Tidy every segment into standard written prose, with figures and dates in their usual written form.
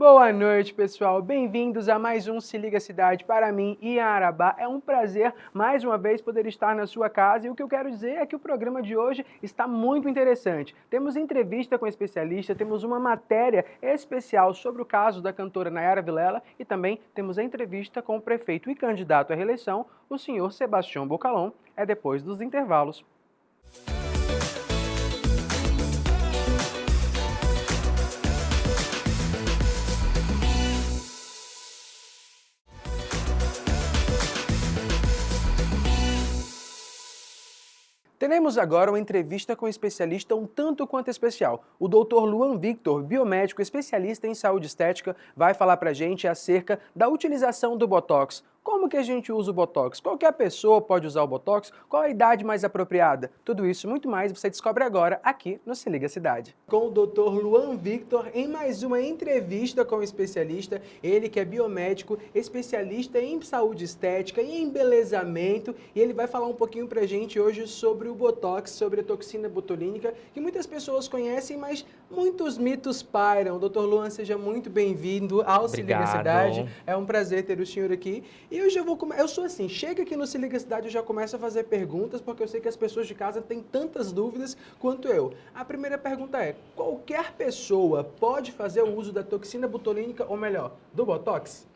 Boa noite, pessoal. Bem-vindos a mais um Se Liga Cidade. Para mim, Ian Arabá, é um prazer mais uma vez poder estar na sua casa e o que eu quero dizer é que o programa de hoje está muito interessante. Temos entrevista com especialista, temos uma matéria especial sobre o caso da cantora Nayara Vilela e também temos a entrevista com o prefeito e candidato à reeleição, o senhor Sebastião Bocalón. É depois dos intervalos. Teremos agora uma entrevista com um especialista um tanto quanto especial. O Dr. Luan Victor, biomédico especialista em saúde estética, vai falar pra gente acerca da utilização do Botox. Como que a gente usa o Botox? Qualquer pessoa pode usar o Botox? Qual a idade mais apropriada? Tudo isso e muito mais você descobre agora aqui no Se Liga Cidade. Com o Dr. Luan Victor em mais uma entrevista com o especialista, ele que é biomédico, especialista em saúde estética e embelezamento, e ele vai falar um pouquinho pra gente hoje sobre o Botox, sobre a toxina botulínica, que muitas pessoas conhecem, mas muitos mitos pairam. Dr. Luan, seja muito bem-vindo ao Se Liga Cidade. É um prazer ter o senhor aqui. E eu já vou eu sou assim, chega aqui no Se Liga Cidade, eu já começo a fazer perguntas, porque eu sei que as pessoas de casa têm tantas dúvidas quanto eu. A primeira pergunta é, qualquer pessoa pode fazer o uso da toxina botulínica, ou melhor, do Botox?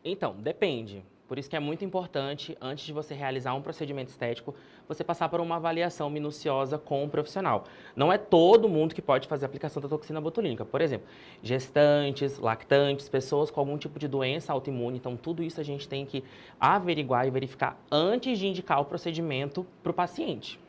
Então, depende. Por isso que é muito importante, antes de você realizar um procedimento estético, você passar por uma avaliação minuciosa com um profissional. Não é todo mundo que pode fazer a aplicação da toxina botulínica. Por exemplo, gestantes, lactantes, pessoas com algum tipo de doença autoimune. Então, tudo isso a gente tem que averiguar e verificar antes de indicar o procedimento para o paciente.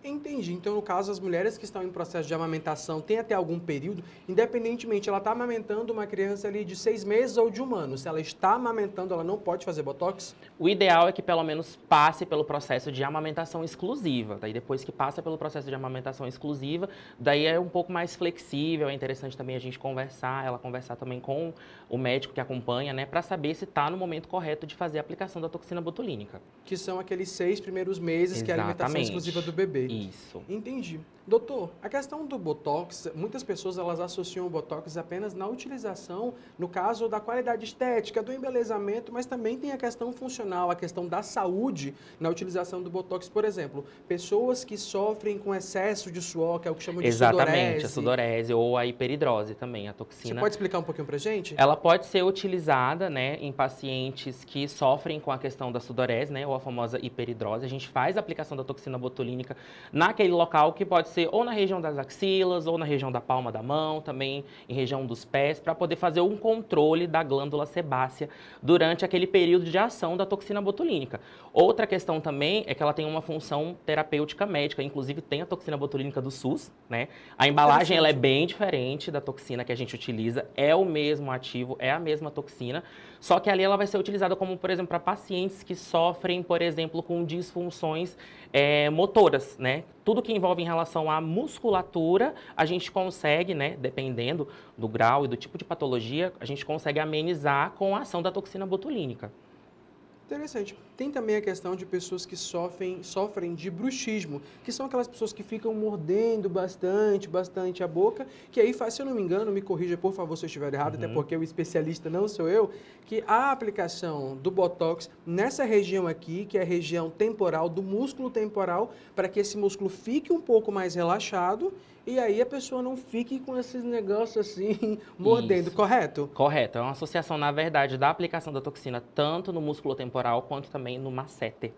Entendi. Então, no caso, as mulheres que estão em processo de amamentação têm até algum período, independentemente, ela está amamentando uma criança ali de 6 meses ou de 1 ano. Se ela está amamentando, ela não pode fazer Botox? O ideal é que pelo menos passe pelo processo de amamentação exclusiva. Daí depois que passa pelo processo de amamentação exclusiva, daí é um pouco mais flexível, é interessante também a gente conversar, ela conversar também com o médico que acompanha, né, para saber se está no momento correto de fazer a aplicação da toxina botulínica. Que são aqueles 6 primeiros meses, que é a alimentação exclusiva do bebê. Isso. Entendi. Doutor, a questão do Botox, muitas pessoas elas associam o Botox apenas na utilização, no caso da qualidade estética, do embelezamento, mas também tem a questão funcional, a questão da saúde na utilização do Botox. Por exemplo, pessoas que sofrem com excesso de suor, que é o que chamam de sudorese. Exatamente, a sudorese ou a hiperidrose também, a toxina. Você pode explicar um pouquinho pra gente? Ela pode ser utilizada, né, em pacientes que sofrem com a questão da sudorese, né, ou a famosa hiperidrose. A gente faz a aplicação da toxina botulínica naquele local que pode ser ou na região das axilas, ou na região da palma da mão, também em região dos pés, para poder fazer um controle da glândula sebácea durante aquele período de ação da toxina botulínica. Outra questão também é que ela tem uma função terapêutica médica, inclusive tem a toxina botulínica do SUS, né? A embalagem ela é bem diferente da toxina que a gente utiliza, é o mesmo ativo, é a mesma toxina, só que ali ela vai ser utilizada como, por exemplo, para pacientes que sofrem, por exemplo, com disfunções motoras, né? Tudo que envolve em relação à musculatura, a gente consegue, né, dependendo do grau e do tipo de patologia, a gente consegue amenizar com a ação da toxina botulínica. Interessante. Tem também a questão de pessoas que sofrem de bruxismo, que são aquelas pessoas que ficam mordendo bastante a boca, que aí faz, se eu não me engano, me corrija por favor se eu estiver errado, até porque o especialista não sou eu, que a aplicação do Botox nessa região aqui, que é a região temporal, do músculo temporal, para que esse músculo fique um pouco mais relaxado, e aí a pessoa não fique com esses negócios assim, mordendo, Isso. Correto? Correto. É uma associação, na verdade, da aplicação da toxina tanto no músculo temporal quanto também no masseter.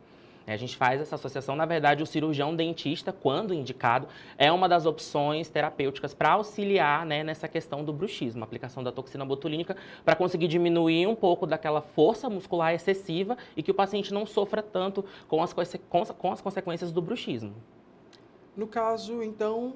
A gente faz essa associação, na verdade, o cirurgião dentista, quando indicado, é uma das opções terapêuticas para auxiliar, né, nessa questão do bruxismo, a aplicação da toxina botulínica, para conseguir diminuir um pouco daquela força muscular excessiva e que o paciente não sofra tanto com as consequências do bruxismo. No caso, então,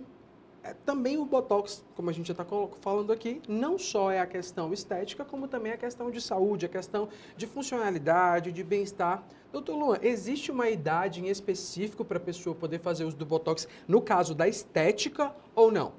também o Botox, como a gente já está falando aqui, não só é a questão estética, como também a questão de saúde, a questão de funcionalidade, de bem-estar. Doutor Luan, existe uma idade em específico para a pessoa poder fazer uso do Botox, no caso da estética ou não?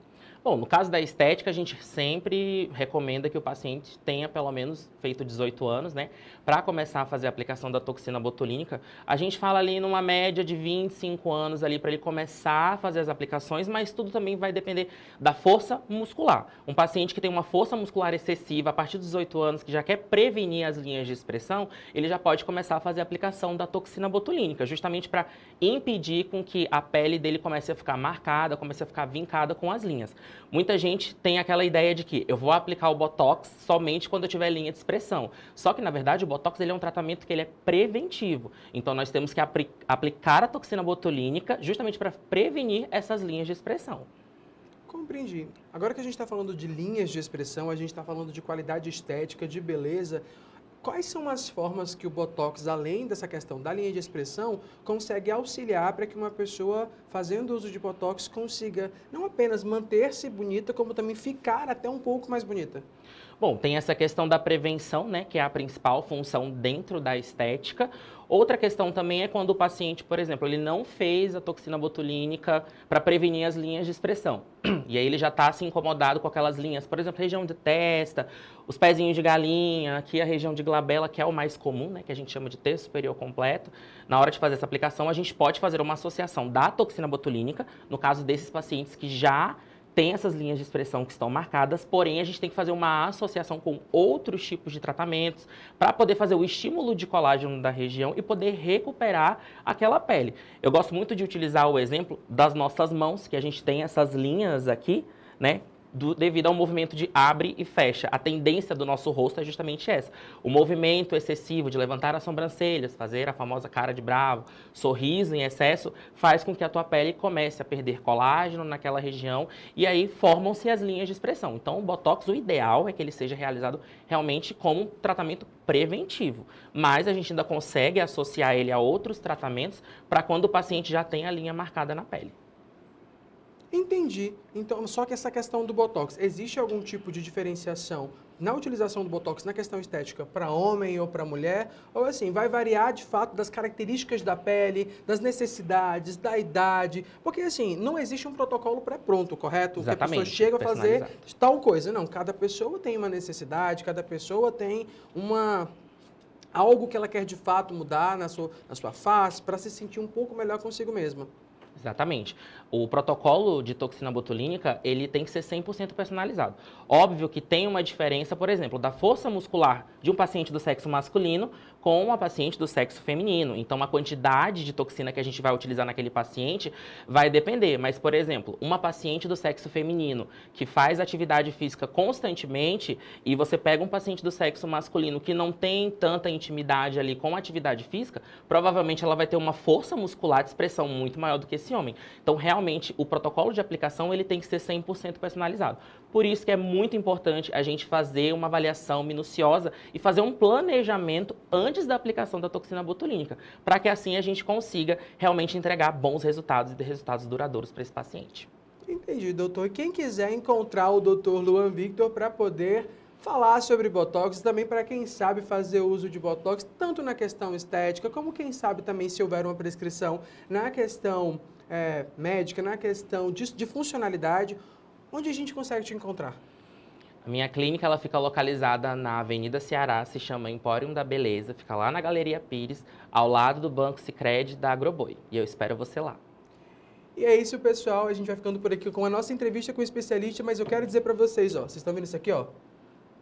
Bom, no caso da estética, a gente sempre recomenda que o paciente tenha pelo menos feito 18 anos, né? Para começar a fazer a aplicação da toxina botulínica. A gente fala ali numa média de 25 anos ali para ele começar a fazer as aplicações, mas tudo também vai depender da força muscular. Um paciente que tem uma força muscular excessiva a partir dos 18 anos, que já quer prevenir as linhas de expressão, ele já pode começar a fazer a aplicação da toxina botulínica, justamente para impedir com que a pele dele comece a ficar marcada, comece a ficar vincada com as linhas. Muita gente tem aquela ideia de que eu vou aplicar o Botox somente quando eu tiver linha de expressão. Só que, na verdade, o Botox ele é um tratamento que ele é preventivo. Então, nós temos que aplicar a toxina botulínica justamente para prevenir essas linhas de expressão. Compreendi. Agora que a gente está falando de linhas de expressão, a gente está falando de qualidade estética, de beleza. Quais são as formas que o Botox, além dessa questão da linha de expressão, consegue auxiliar para que uma pessoa, fazendo uso de Botox, consiga não apenas manter-se bonita, como também ficar até um pouco mais bonita? Bom, tem essa questão da prevenção, né, que é a principal função dentro da estética. Outra questão também é quando o paciente, por exemplo, ele não fez a toxina botulínica para prevenir as linhas de expressão. E aí ele já está se incomodado com aquelas linhas, por exemplo, região de testa, os pezinhos de galinha, aqui a região de glabela, que é o mais comum, né, que a gente chama de terço superior completo. Na hora de fazer essa aplicação, a gente pode fazer uma associação da toxina botulínica, no caso desses pacientes que já tem essas linhas de expressão que estão marcadas, porém a gente tem que fazer uma associação com outros tipos de tratamentos para poder fazer o estímulo de colágeno da região e poder recuperar aquela pele. Eu gosto muito de utilizar o exemplo das nossas mãos, que a gente tem essas linhas aqui, né? Devido ao movimento de abre e fecha. A tendência do nosso rosto é justamente essa. O movimento excessivo de levantar as sobrancelhas, fazer a famosa cara de bravo, sorriso em excesso, faz com que a tua pele comece a perder colágeno naquela região e aí formam-se as linhas de expressão. Então, o Botox, o ideal é que ele seja realizado realmente como um tratamento preventivo. Mas a gente ainda consegue associar ele a outros tratamentos para quando o paciente já tem a linha marcada na pele. Entendi. Então, só que essa questão do Botox, existe algum tipo de diferenciação na utilização do Botox na questão estética para homem ou para mulher? Ou assim, vai variar de fato das características da pele, das necessidades, da idade? Porque assim, não existe um protocolo pré-pronto, correto? Exatamente. Que a pessoa chega a fazer tal coisa. Não, cada pessoa tem uma necessidade, cada pessoa tem algo que ela quer de fato mudar na sua face para se sentir um pouco melhor consigo mesma. Exatamente. O protocolo de toxina botulínica, ele tem que ser 100% personalizado. Óbvio que tem uma diferença, por exemplo, da força muscular de um paciente do sexo masculino com uma paciente do sexo feminino. Então, a quantidade de toxina que a gente vai utilizar naquele paciente vai depender. Mas, por exemplo, uma paciente do sexo feminino que faz atividade física constantemente e você pega um paciente do sexo masculino que não tem tanta intimidade ali com a atividade física, provavelmente ela vai ter uma força muscular de expressão muito maior do que esse homem. Então, realmente, o protocolo de aplicação ele tem que ser 100% personalizado. Por isso que é muito importante a gente fazer uma avaliação minuciosa e fazer um planejamento antes da aplicação da toxina botulínica, para que assim a gente consiga realmente entregar bons resultados e resultados duradouros para esse paciente. Entendi, doutor. Quem quiser encontrar o doutor Luan Victor para poder falar sobre Botox e também para quem sabe fazer uso de Botox, tanto na questão estética, como quem sabe também se houver uma prescrição na questão médica, na questão de funcionalidade, onde a gente consegue te encontrar? A minha clínica ela fica localizada na Avenida Ceará, se chama Empório da Beleza, fica lá na Galeria Pires, ao lado do Banco Sicredi da Agroboi. E eu espero você lá. E é isso, pessoal. A gente vai ficando por aqui com a nossa entrevista com o especialista, mas eu quero dizer para vocês, ó, vocês estão vendo isso aqui, ó?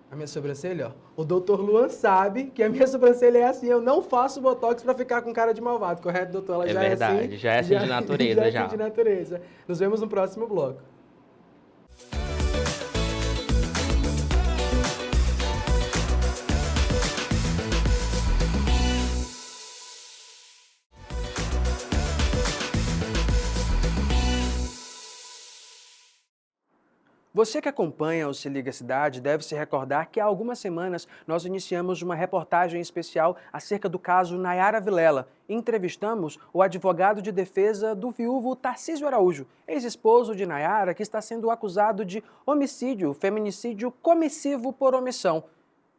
A minha sobrancelha, ó. O doutor Luan sabe que a minha sobrancelha é assim. Eu não faço Botox para ficar com cara de malvado, correto, doutor? Ela já verdade, é assim. já é assim de natureza, já é assim de natureza. Nos vemos no próximo bloco. Você que acompanha o Se Liga Cidade deve se recordar que há algumas semanas nós iniciamos uma reportagem especial acerca do caso Nayara Vilela. Entrevistamos o advogado de defesa do viúvo Tarcísio Araújo, ex-esposo de Nayara, que está sendo acusado de homicídio, feminicídio comissivo por omissão.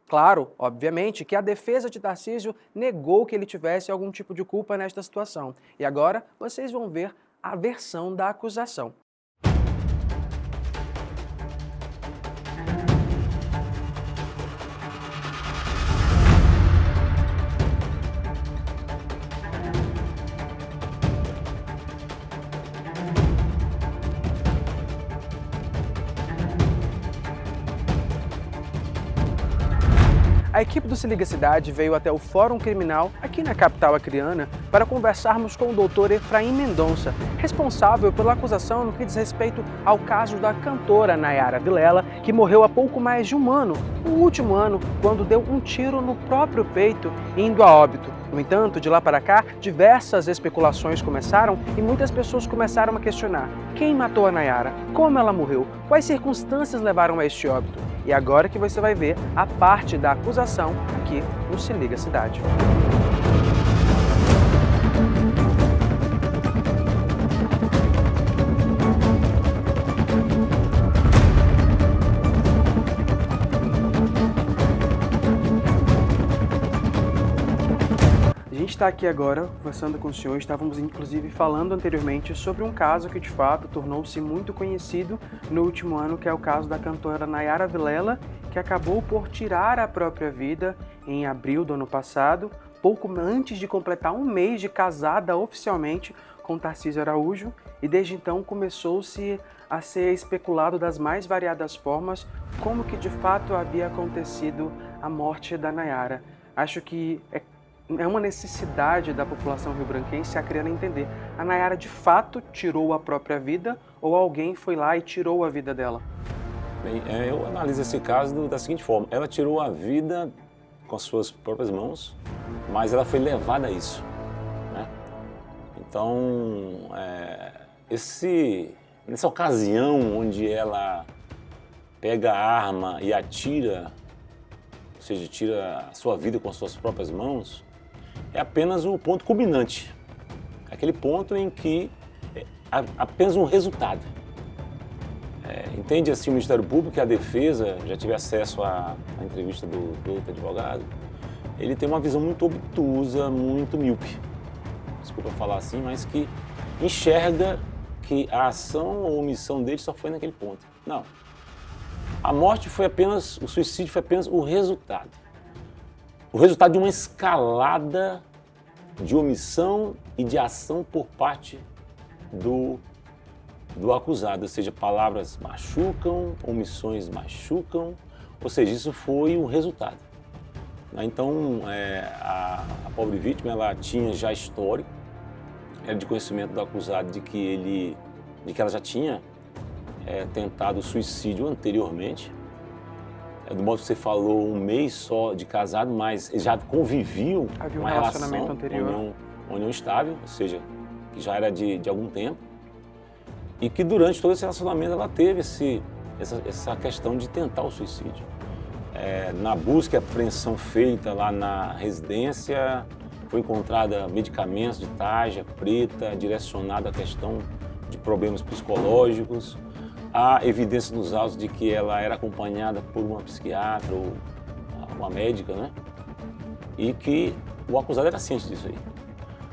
Claro, obviamente, que a defesa de Tarcísio negou que ele tivesse algum tipo de culpa nesta situação. E agora vocês vão ver a versão da acusação. A equipe do Se Liga Cidade veio até o Fórum Criminal, aqui na capital acreana, para conversarmos com o doutor Efraim Mendonça, responsável pela acusação no que diz respeito ao caso da cantora Nayara Vilela, que morreu há pouco mais de um ano, no último ano, quando deu um tiro no próprio peito, indo a óbito. No entanto, de lá para cá, diversas especulações começaram e muitas pessoas começaram a questionar quem matou a Nayara, como ela morreu, quais circunstâncias levaram a este óbito. E agora que você vai ver a parte da acusação aqui no Se Liga Cidade. A gente está aqui agora conversando com o senhor, estávamos inclusive falando anteriormente sobre um caso que de fato tornou-se muito conhecido no último ano, que é o caso da cantora Nayara Vilela, que acabou por tirar a própria vida em abril do ano passado, pouco antes de completar um mês de casada oficialmente com Tarcísio Araújo, e desde então começou-se a ser especulado das mais variadas formas como que de fato havia acontecido a morte da Nayara. Acho que é uma necessidade da população rio-branquense a querer entender. A Nayara de fato tirou a própria vida ou alguém foi lá e tirou a vida dela? Bem, eu analiso esse caso da seguinte forma: ela tirou a vida com as suas próprias mãos, mas ela foi levada a isso, né? Então, nessa ocasião onde ela pega a arma e atira, ou seja, tira a sua vida com as suas próprias mãos, é apenas o ponto culminante, aquele ponto em que é apenas um resultado. Entende assim o Ministério Público e a defesa, já tive acesso à entrevista do outro advogado, ele tem uma visão muito obtusa, muito míope, desculpa falar assim, mas que enxerga que a ação ou omissão dele só foi naquele ponto. Não, a morte foi apenas, o suicídio foi apenas o resultado de uma escalada de omissão e de ação por parte do acusado, ou seja, palavras machucam, omissões machucam, ou seja, isso foi um resultado. Então, a pobre vítima, ela tinha já histórico, era de conhecimento do acusado de que ela já tinha tentado suicídio anteriormente. Do modo que você falou, um mês só de casado, mas já conviviam, havia um uma relacionamento relação, anterior, união estável, ou seja, que já era de algum tempo, e que durante todo esse relacionamento ela teve essa questão de tentar o suicídio. Na busca e apreensão feita lá na residência, foi encontrada medicamentos de tarja preta, direcionada à questão de problemas psicológicos. Há evidência nos autos de que ela era acompanhada por uma psiquiatra ou uma médica, né? E que o acusado era ciente disso aí.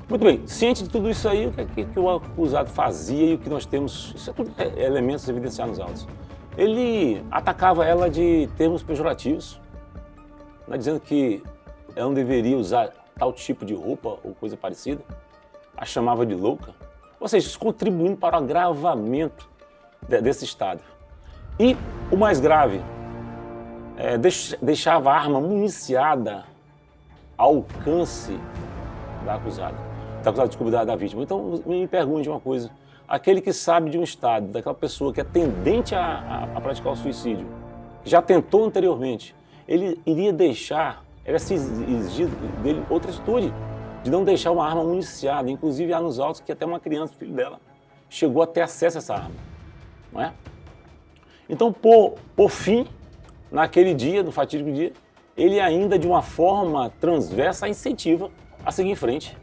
Muito bem, ciente de tudo isso aí, o que o acusado fazia e o que nós temos, isso é tudo elementos evidenciados nos autos. Ele atacava ela de termos pejorativos, né, dizendo que ela não deveria usar tal tipo de roupa ou coisa parecida, a chamava de louca, ou seja, isso contribuindo para o agravamento desse estado. E o mais grave, deixava a arma municiada ao alcance da acusada, desculpa, da vítima. Então, me pergunte uma coisa: aquele que sabe de um estado, daquela pessoa que é tendente a praticar o suicídio, que já tentou anteriormente, ele iria deixar, era se exigir dele outra atitude, de não deixar uma arma municiada. Inclusive, há nos autos que até uma criança, filho dela, chegou a ter acesso a essa arma. Não é? Então, por fim, naquele dia, no fatídico dia, ele ainda de uma forma transversa a incentiva a seguir em frente.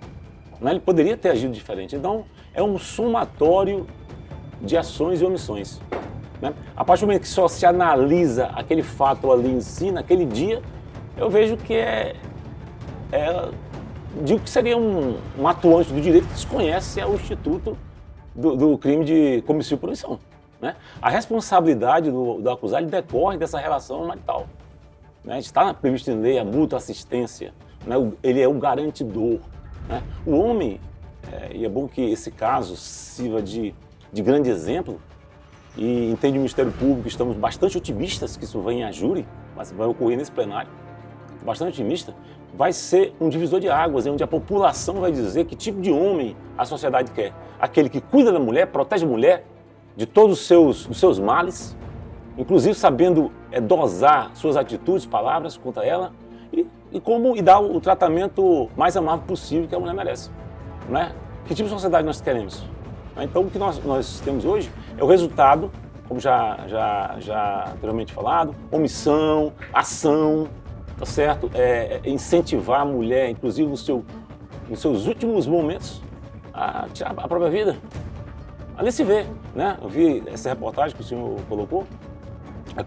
Não é? Ele poderia ter agido diferente. Então, é um somatório de ações e omissões. Né? A partir do momento que só se analisa aquele fato ali em si, naquele dia, eu vejo que digo que seria um atuante do direito que desconhece o instituto do crime de comissão por omissão. Né? A responsabilidade do acusado decorre dessa relação marital. Né? Está previsto em lei a mútua assistência, né? Ele é o garantidor. Né? O homem, e é bom que esse caso sirva de grande exemplo, e entende o Ministério Público, estamos bastante otimistas que isso venha a júri, mas vai ocorrer nesse plenário, bastante otimista, vai ser um divisor de águas, onde a população vai dizer que tipo de homem a sociedade quer. Aquele que cuida da mulher, protege a mulher de todos os seus males, inclusive sabendo dosar suas atitudes, palavras contra ela, e dar o tratamento mais amável possível que a mulher merece. Não é? Que tipo de sociedade nós queremos? Então, o que nós temos hoje é o resultado, como já anteriormente falado, omissão, ação, tá certo? Incentivar a mulher, inclusive nos seus últimos momentos, a tirar a própria vida. Ali se vê, né? Eu vi essa reportagem que o senhor colocou,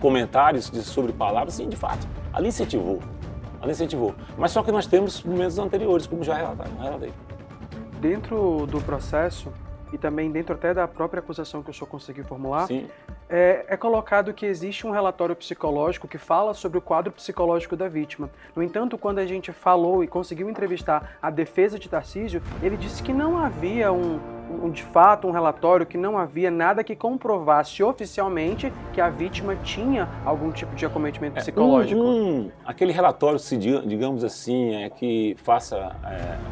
comentários sobre palavras, sim, de fato, ali incentivou. Mas só que nós temos momentos anteriores, como já relatei. Dentro do processo, e também dentro até da própria acusação que o senhor conseguiu formular, Sim. É colocado que existe um relatório psicológico que fala sobre o quadro psicológico da vítima. No entanto, quando a gente falou e conseguiu entrevistar a defesa de Tarcísio, ele disse que não havia de fato um relatório, que não havia nada que comprovasse oficialmente que a vítima tinha algum tipo de acometimento psicológico. Aquele relatório, digamos assim, que faça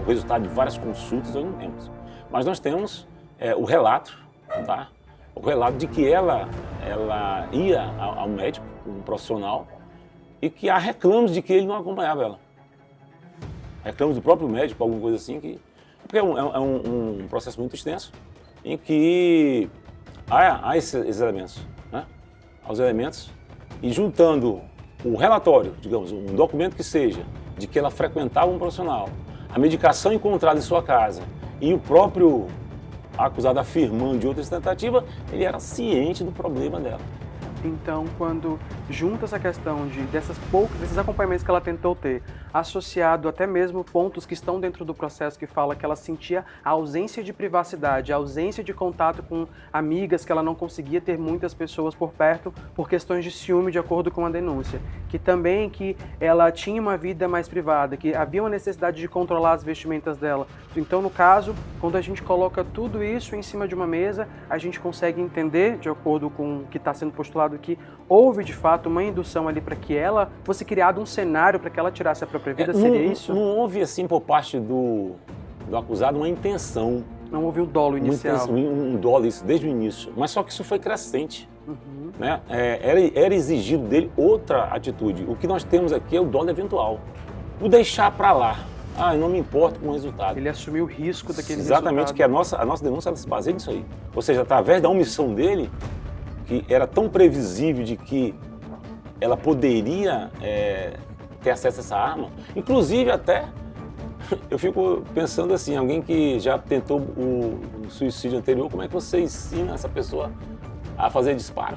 o resultado de várias consultas, nós não temos. Mas nós temos o relato, tá? O relato de que ela ia ao médico, um profissional, e que há reclamos de que ele não acompanhava ela. Reclamos do próprio médico, alguma coisa assim, porque é um processo muito extenso, em que há esses elementos, né? Há os elementos, e juntando o relatório, digamos, um documento que seja, de que ela frequentava um profissional, a medicação encontrada em sua casa, e o próprio acusado afirmando de outras tentativas, ele era ciente do problema dela. Então, quando junta essa questão desses acompanhamentos que ela tentou ter, associado até mesmo pontos que estão dentro do processo que fala que ela sentia a ausência de privacidade, a ausência de contato com amigas, que ela não conseguia ter muitas pessoas por perto por questões de ciúme, de acordo com a denúncia, que também que ela tinha uma vida mais privada, que havia uma necessidade de controlar as vestimentas dela. Então, no caso, quando a gente coloca tudo isso em cima de uma mesa, a gente consegue entender, de acordo com o que está sendo postulado, que houve de fato uma indução ali para que ela fosse criado um cenário para que ela tirasse a própria vida, seria isso? Não houve assim por parte do acusado uma intenção. Não houve o dolo inicial. Um dolo, isso desde o início, mas só que isso foi crescente. Né? Era exigido dele outra atitude. O que nós temos aqui é o dolo eventual. O deixar para lá. Eu não me importo com o resultado. Ele assumiu o risco daquele Exatamente, resultado. que a nossa denúncia ela se baseia nisso aí. Ou seja, através da omissão dele, que era tão previsível de que ela poderia ter acesso a essa arma, inclusive até, eu fico pensando assim, alguém que já tentou o suicídio anterior, como é que você ensina essa pessoa a fazer disparo?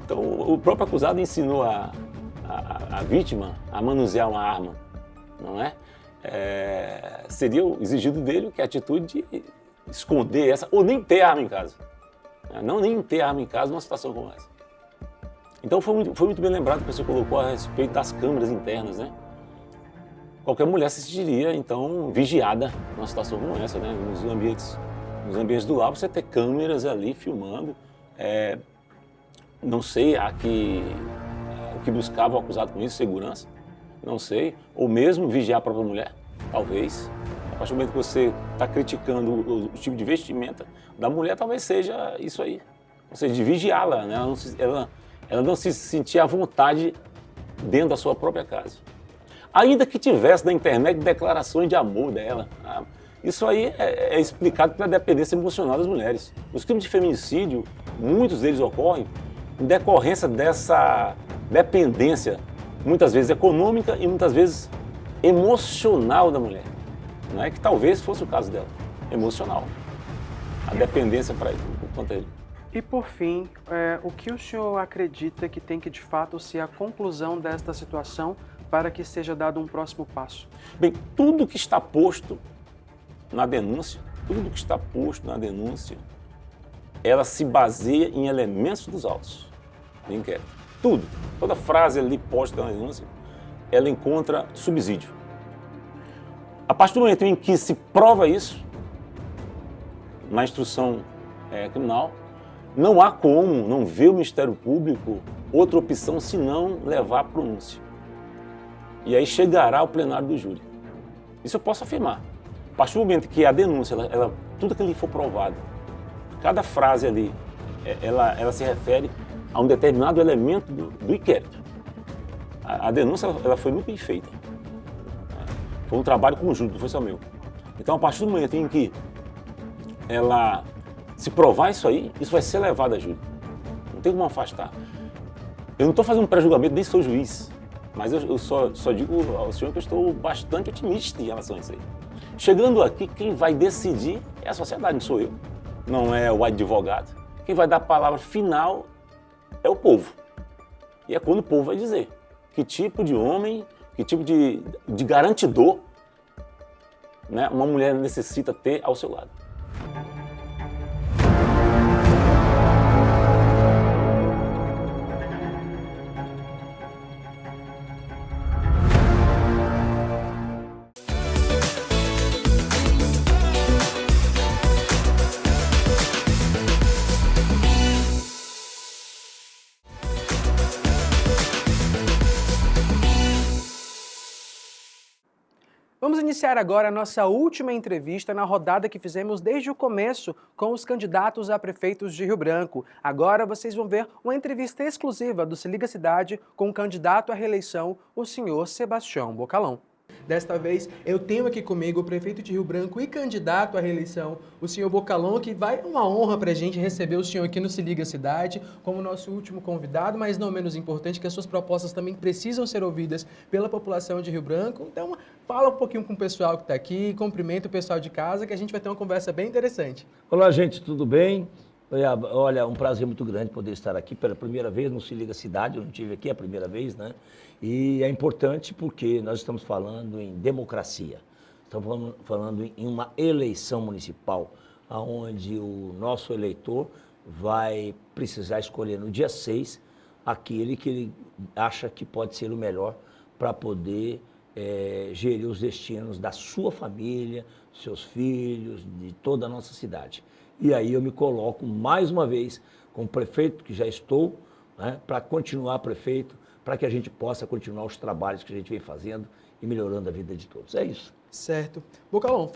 Então, o próprio acusado ensinou a vítima a manusear uma arma, não é? Seria exigido dele que a atitude de esconder essa, ou nem ter arma em casa. Nem ter arma em casa numa situação como essa. Então foi muito bem lembrado que você colocou a respeito das câmeras internas, né? Qualquer mulher se sentiria, então, vigiada numa situação como essa, né? Nos ambientes do lar, você ter câmeras ali filmando. Não sei o que buscava o acusado com isso, segurança, não sei. Ou mesmo vigiar a própria mulher, talvez. A partir do momento que você está criticando o tipo de vestimenta da mulher, talvez seja isso aí. Ou seja, de vigiá-la, né? Ela não se sentir à vontade dentro da sua própria casa. Ainda que tivesse na internet declarações de amor dela. Isso aí é explicado pela dependência emocional das mulheres. Os crimes de feminicídio, muitos deles ocorrem em decorrência dessa dependência, muitas vezes econômica e muitas vezes emocional da mulher. Não é que talvez fosse o caso dela, emocional. A dependência para ele, quanto a ele. E por fim, o que o senhor acredita que tem que de fato ser a conclusão desta situação para que seja dado um próximo passo? Bem, tudo que está posto na denúncia, ela se baseia em elementos dos autos do inquérito. Tudo, toda frase ali posta na denúncia, ela encontra subsídio. A partir do momento em que se prova isso, na instrução criminal, não há como não ver o Ministério Público outra opção senão levar a pronúncia. e aí chegará ao plenário do júri. Isso eu posso afirmar. A partir do momento que a denúncia, tudo aquilo for provado, cada frase ali, ela se refere a um determinado elemento do inquérito. A denúncia ela foi muito bem feita. Foi um trabalho conjunto, não foi só meu. Então, a partir do momento em que ela se provar isso aí, isso vai ser levado a júri. Não tem como afastar. Eu não estou fazendo um pré-julgamento, nem sou juiz, mas eu só digo ao senhor que eu estou bastante otimista em relação a isso aí. Chegando aqui, quem vai decidir é a sociedade, não sou eu. Não é o advogado. Quem vai dar a palavra final é o povo. E é quando o povo vai dizer que tipo de homem, que tipo de garantidor, né, uma mulher necessita ter ao seu lado. Vamos iniciar agora a nossa última entrevista na rodada que fizemos desde o começo com os candidatos a prefeitos de Rio Branco. Agora vocês vão ver uma entrevista exclusiva do Se Liga Cidade com o candidato à reeleição, o senhor Sebastião Bocalão. Desta vez, eu tenho aqui comigo o prefeito de Rio Branco e candidato à reeleição, o senhor Bocalão, que vai uma honra para a gente receber o senhor aqui no Se Liga Cidade como nosso último convidado, mas não menos importante, que as suas propostas também precisam ser ouvidas pela população de Rio Branco. Então, fala um pouquinho com o pessoal que está aqui, cumprimenta o pessoal de casa, que a gente vai ter uma conversa bem interessante. Olá, gente, tudo bem? Olha, um prazer muito grande poder estar aqui pela primeira vez no Se Liga Cidade. Eu não estive aqui a primeira vez, né? E é importante porque nós estamos falando em democracia. Estamos falando em uma eleição municipal, onde o nosso eleitor vai precisar escolher no dia 6 aquele que ele acha que pode ser o melhor para poder gerir os destinos da sua família, seus filhos, de toda a nossa cidade. E aí eu me coloco mais uma vez como prefeito, que já estou, né, para continuar prefeito, para que a gente possa continuar os trabalhos que a gente vem fazendo e melhorando a vida de todos. É isso. Certo. Bocalão,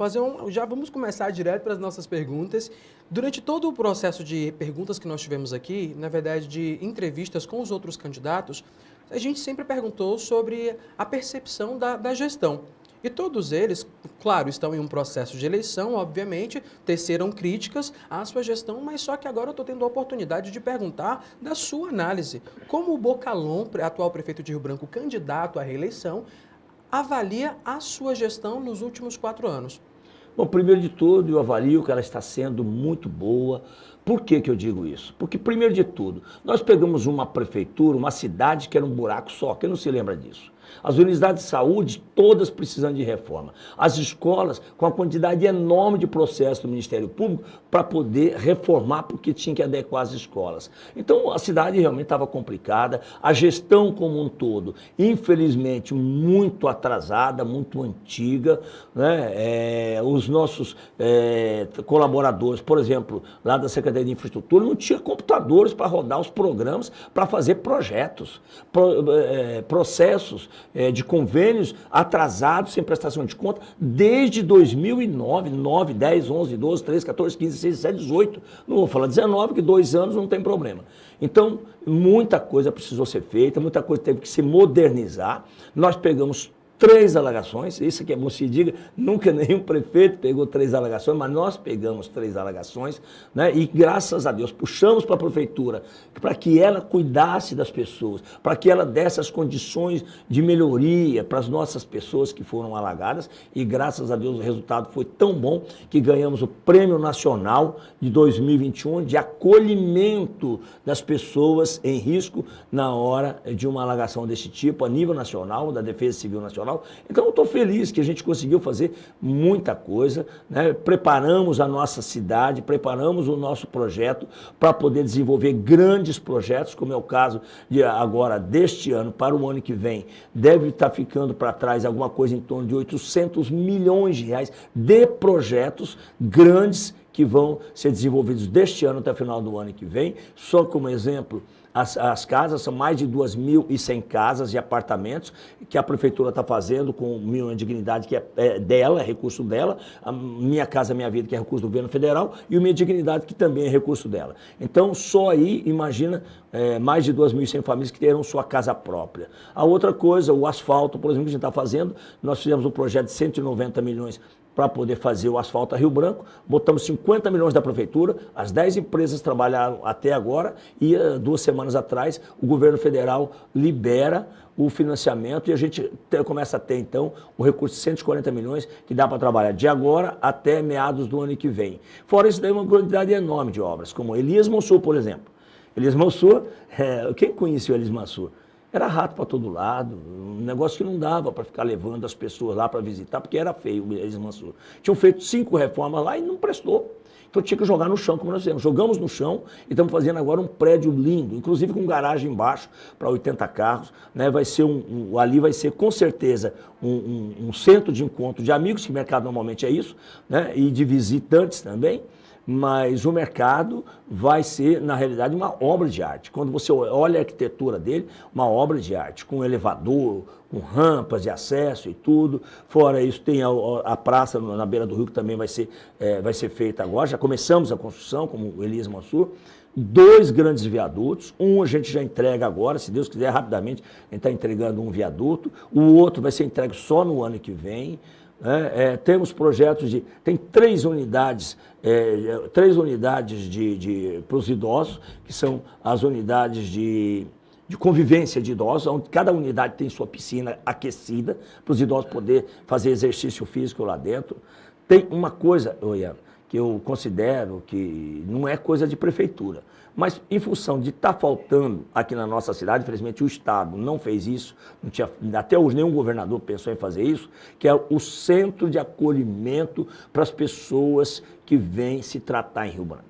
já vamos começar direto para as nossas perguntas. Durante todo o processo de perguntas que nós tivemos aqui, na verdade de entrevistas com os outros candidatos, a gente sempre perguntou sobre a percepção da gestão. E todos eles, claro, estão em um processo de eleição, obviamente, teceram críticas à sua gestão, mas só que agora eu estou tendo a oportunidade de perguntar da sua análise. Como o Bocalão, atual prefeito de Rio Branco, candidato à reeleição, avalia a sua gestão nos últimos 4 anos? Bom, primeiro de tudo, eu avalio que ela está sendo muito boa. Por que eu digo isso? Porque, primeiro de tudo, nós pegamos uma prefeitura, uma cidade que era um buraco só, quem não se lembra disso? As unidades de saúde, todas precisando de reforma. As escolas, com a quantidade enorme de processos do Ministério Público para poder reformar, porque tinha que adequar as escolas. Então, a cidade realmente estava complicada. A gestão como um todo, infelizmente, muito atrasada, muito antiga, né? Os nossos colaboradores, por exemplo, lá da Secretaria de Infraestrutura, não tinha computadores para rodar os programas, para fazer projetos, processos de convênios atrasados, sem prestação de conta, desde 2009, 9, 10, 11, 12, 13, 14, 15, 16, 17, 18. Não vou falar 19, que 2 anos não tem problema. Então, muita coisa precisou ser feita, muita coisa teve que se modernizar. Nós pegamos 3 alagações, isso que é bom se diga, nunca nenhum prefeito pegou 3 alagações, mas nós pegamos 3 alagações, né? E graças a Deus puxamos para a prefeitura para que ela cuidasse das pessoas, para que ela desse as condições de melhoria para as nossas pessoas que foram alagadas, e graças a Deus o resultado foi tão bom que ganhamos o Prêmio Nacional de 2021 de acolhimento das pessoas em risco na hora de uma alagação desse tipo, a nível nacional, da Defesa Civil Nacional. Então eu estou feliz que a gente conseguiu fazer muita coisa, né? Preparamos a nossa cidade, preparamos o nosso projeto para poder desenvolver grandes projetos, como é o caso de agora, deste ano para o ano que vem, deve estar ficando para trás alguma coisa em torno de 800 milhões de reais de projetos grandes que vão ser desenvolvidos deste ano até o final do ano que vem. Só como exemplo, As casas são mais de 2.100 casas e apartamentos que a prefeitura está fazendo com o Minha Dignidade, que é dela, é recurso dela, a Minha Casa Minha Vida, que é recurso do governo federal, e o Minha Dignidade, que também é recurso dela. Então, só aí, imagina, mais de 2.100 famílias que terão sua casa própria. A outra coisa, o asfalto, por exemplo, que a gente está fazendo, nós fizemos um projeto de 190 milhões para poder fazer o asfalto a Rio Branco, botamos 50 milhões da prefeitura, as 10 empresas trabalharam até agora e 2 semanas atrás o governo federal libera o financiamento e a gente começa a ter então o recurso de 140 milhões que dá para trabalhar de agora até meados do ano que vem. Fora isso daí uma quantidade enorme de obras, como Elias Mansur, por exemplo. Elias Mansur, quem conheceu Elias Mansur? Era rato para todo lado, um negócio que não dava para ficar levando as pessoas lá para visitar, porque era feio o Elias Mansur. Tinham feito 5 reformas lá e não prestou. Então tinha que jogar no chão, como nós fizemos. Jogamos no chão e estamos fazendo agora um prédio lindo, inclusive com garagem embaixo para 80 carros. Né? Vai ser ali vai ser com certeza um centro de encontro de amigos, que o mercado normalmente é isso, né? E de visitantes também. Mas o mercado vai ser, na realidade, uma obra de arte. Quando você olha a arquitetura dele, uma obra de arte, com elevador, com rampas de acesso e tudo. Fora isso, tem a praça na beira do rio, que também vai ser feita agora. Já começamos a construção, como o Elias Mansur. 2 grandes viadutos, um a gente já entrega agora, se Deus quiser, rapidamente, a gente está entregando um viaduto. O outro vai ser entregue só no ano que vem. Temos projetos tem 3 unidades, para os idosos, que são as unidades de convivência de idosos, onde cada unidade tem sua piscina aquecida, para os idosos poderem fazer exercício físico lá dentro. Tem uma coisa, Ian, que eu considero que não é coisa de prefeitura, mas em função de estar faltando aqui na nossa cidade, infelizmente o Estado não fez isso, não tinha, até hoje nenhum governador pensou em fazer isso, que é o centro de acolhimento para as pessoas que vêm se tratar em Rio Branco.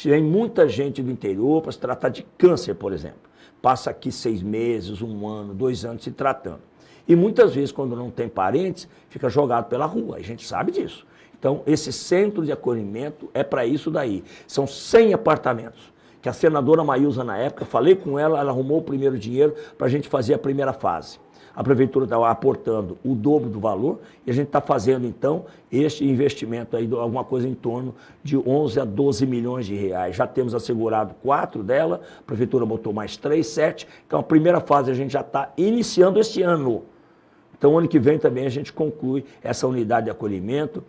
Tem muita gente do interior para se tratar de câncer, por exemplo. Passa aqui 6 meses, 1 ano, 2 anos se tratando. E muitas vezes, quando não tem parentes, fica jogado pela rua, a gente sabe disso. Então, esse centro de acolhimento é para isso daí. São 100 apartamentos, que a senadora Maílza, na época, falei com ela, ela arrumou o primeiro dinheiro para a gente fazer a primeira fase. A prefeitura estava aportando o dobro do valor e a gente está fazendo, então, este investimento aí, alguma coisa em torno de 11 a 12 milhões de reais. Já temos assegurado 4 dela, a prefeitura botou mais 3, 7. Então, a primeira fase a gente já está iniciando este ano. Então, ano que vem também a gente conclui essa unidade de acolhimento.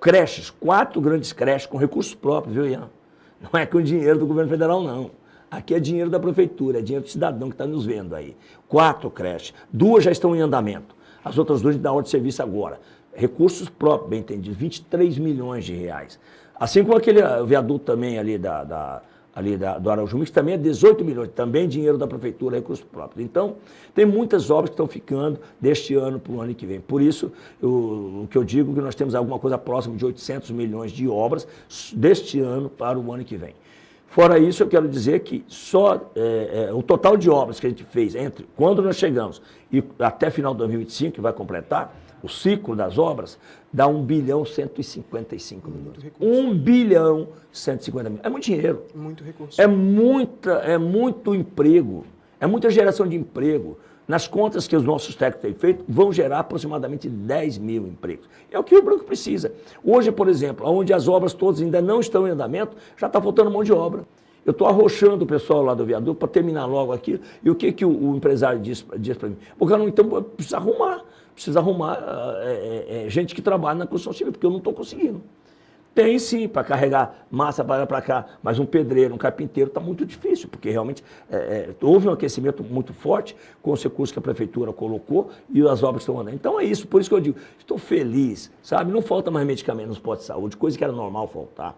Creches, 4 grandes creches com recursos próprios, viu, Ian? Não é com dinheiro do governo federal, não. Aqui é dinheiro da prefeitura, é dinheiro do cidadão que está nos vendo aí. 4 creches, 2 já estão em andamento. As outras 2 dão ordem de serviço agora. Recursos próprios, bem entendido, 23 milhões de reais. Assim como aquele viaduto também ali do Araújo, que também é 18 milhões, também dinheiro da prefeitura, recursos próprios. Então, tem muitas obras que estão ficando deste ano para o ano que vem. Por isso, o que eu digo é que nós temos alguma coisa próxima de 800 milhões de obras deste ano para o ano que vem. Fora isso, eu quero dizer que só o total de obras que a gente fez entre quando nós chegamos e até final de 2025, que vai completar, o ciclo das obras, dá 1 bilhão 155 milhões. 1 bilhão 150 milhões. É muito dinheiro. Muito recurso. É muito emprego. É muita geração de emprego. Nas contas que os nossos técnicos têm feito, vão gerar aproximadamente 10 mil empregos. É o que o Branco precisa. Hoje, por exemplo, onde as obras todas ainda não estão em andamento, já está faltando mão de obra. Eu estou arrochando o pessoal lá do viaduto para terminar logo aquilo. E o que o empresário diz para mim? Porque então precisa arrumar gente que trabalha na construção civil, porque eu não estou conseguindo. Tem sim, para carregar massa para cá, mas um pedreiro, um carpinteiro está muito difícil, porque realmente houve um aquecimento muito forte com os recursos que a prefeitura colocou e as obras estão andando. Então é isso, por isso que eu digo, estou feliz, sabe? Não falta mais medicamento nos postos de saúde, coisa que era normal faltar.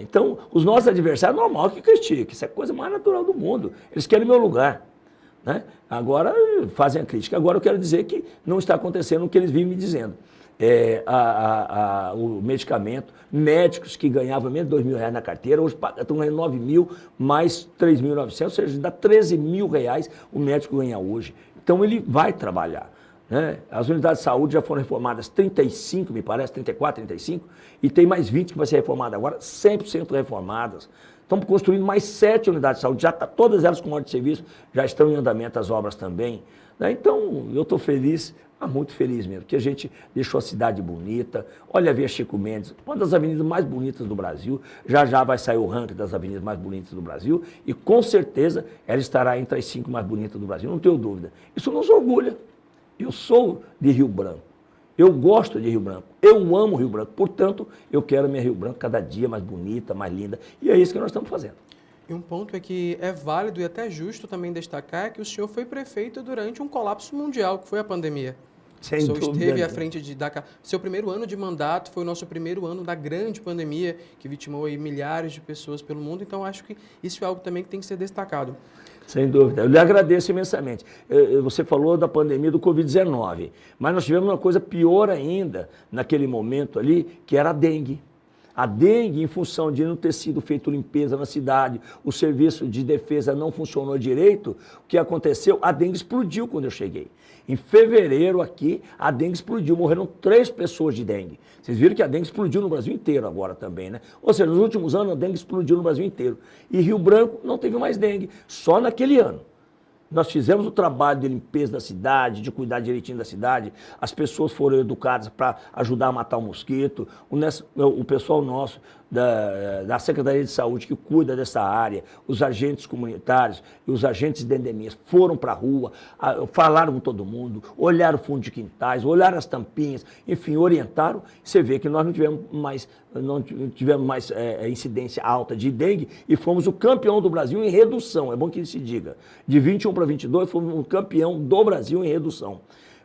Então, os nossos adversários, é normal que critiquem, isso é a coisa mais natural do mundo, eles querem meu lugar. Né? Agora fazem a crítica. Agora eu quero dizer que não está acontecendo o que eles vivem me dizendo. O medicamento, médicos que ganhavam menos de R$2.000 na carteira, hoje estão ganhando 9 mil mais 3.900, ou seja, dá 13 mil reais o médico ganha hoje. Então ele vai trabalhar. né? As unidades de saúde já foram reformadas 35, me parece, 34, 35, e tem mais 20 que vai ser reformada agora, 100% reformadas. Estamos construindo mais 7 unidades de saúde, já todas elas com ordem de serviço, já estão em andamento as obras também. Né? Então, eu estou feliz, muito feliz mesmo, que a gente deixou a cidade bonita. Olha a Via Chico Mendes, uma das avenidas mais bonitas do Brasil, já já vai sair o ranking das avenidas mais bonitas do Brasil, e com certeza ela estará entre as 5 mais bonitas do Brasil, não tenho dúvida. Isso nos orgulha. Eu sou de Rio Branco, eu gosto de Rio Branco, eu amo Rio Branco, portanto, eu quero a minha Rio Branco cada dia mais bonita, mais linda, e é isso que nós estamos fazendo. E um ponto é que é válido e até justo também destacar que o senhor foi prefeito durante um colapso mundial, que foi a pandemia. Sem o senhor dúvida esteve à nenhuma. frente seu primeiro ano de mandato foi o nosso primeiro ano da grande pandemia, que vitimou aí milhares de pessoas pelo mundo, então acho que isso é algo também que tem que ser destacado. Sem dúvida. Eu lhe agradeço imensamente. Você falou da pandemia do Covid-19, mas nós tivemos uma coisa pior ainda naquele momento ali, que era a dengue. A dengue, em função de não ter sido feita limpeza na cidade, o serviço de defesa não funcionou direito, o que aconteceu? A dengue explodiu quando eu cheguei. Em fevereiro aqui, a dengue explodiu, morreram 3 pessoas de dengue. Vocês viram que a dengue explodiu no Brasil inteiro agora também, né? Ou seja, nos últimos anos a dengue explodiu no Brasil inteiro. E Rio Branco não teve mais dengue, só naquele ano. Nós fizemos o trabalho de limpeza da cidade, de cuidar direitinho da cidade. As pessoas foram educadas para ajudar a matar o mosquito. O pessoal nosso da Secretaria de Saúde que cuida dessa área, os agentes comunitários e os agentes de endemias foram para a rua, falaram com todo mundo, olharam o fundo de quintais, olharam as tampinhas, enfim, orientaram. Você vê que nós não tivemos mais incidência alta de dengue e fomos o campeão do Brasil em redução. É bom que se diga. De 21 para 22, fomos o campeão do Brasil em redução.